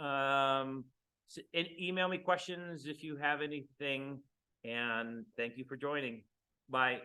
Email me questions if you have anything, and thank you for joining. Bye.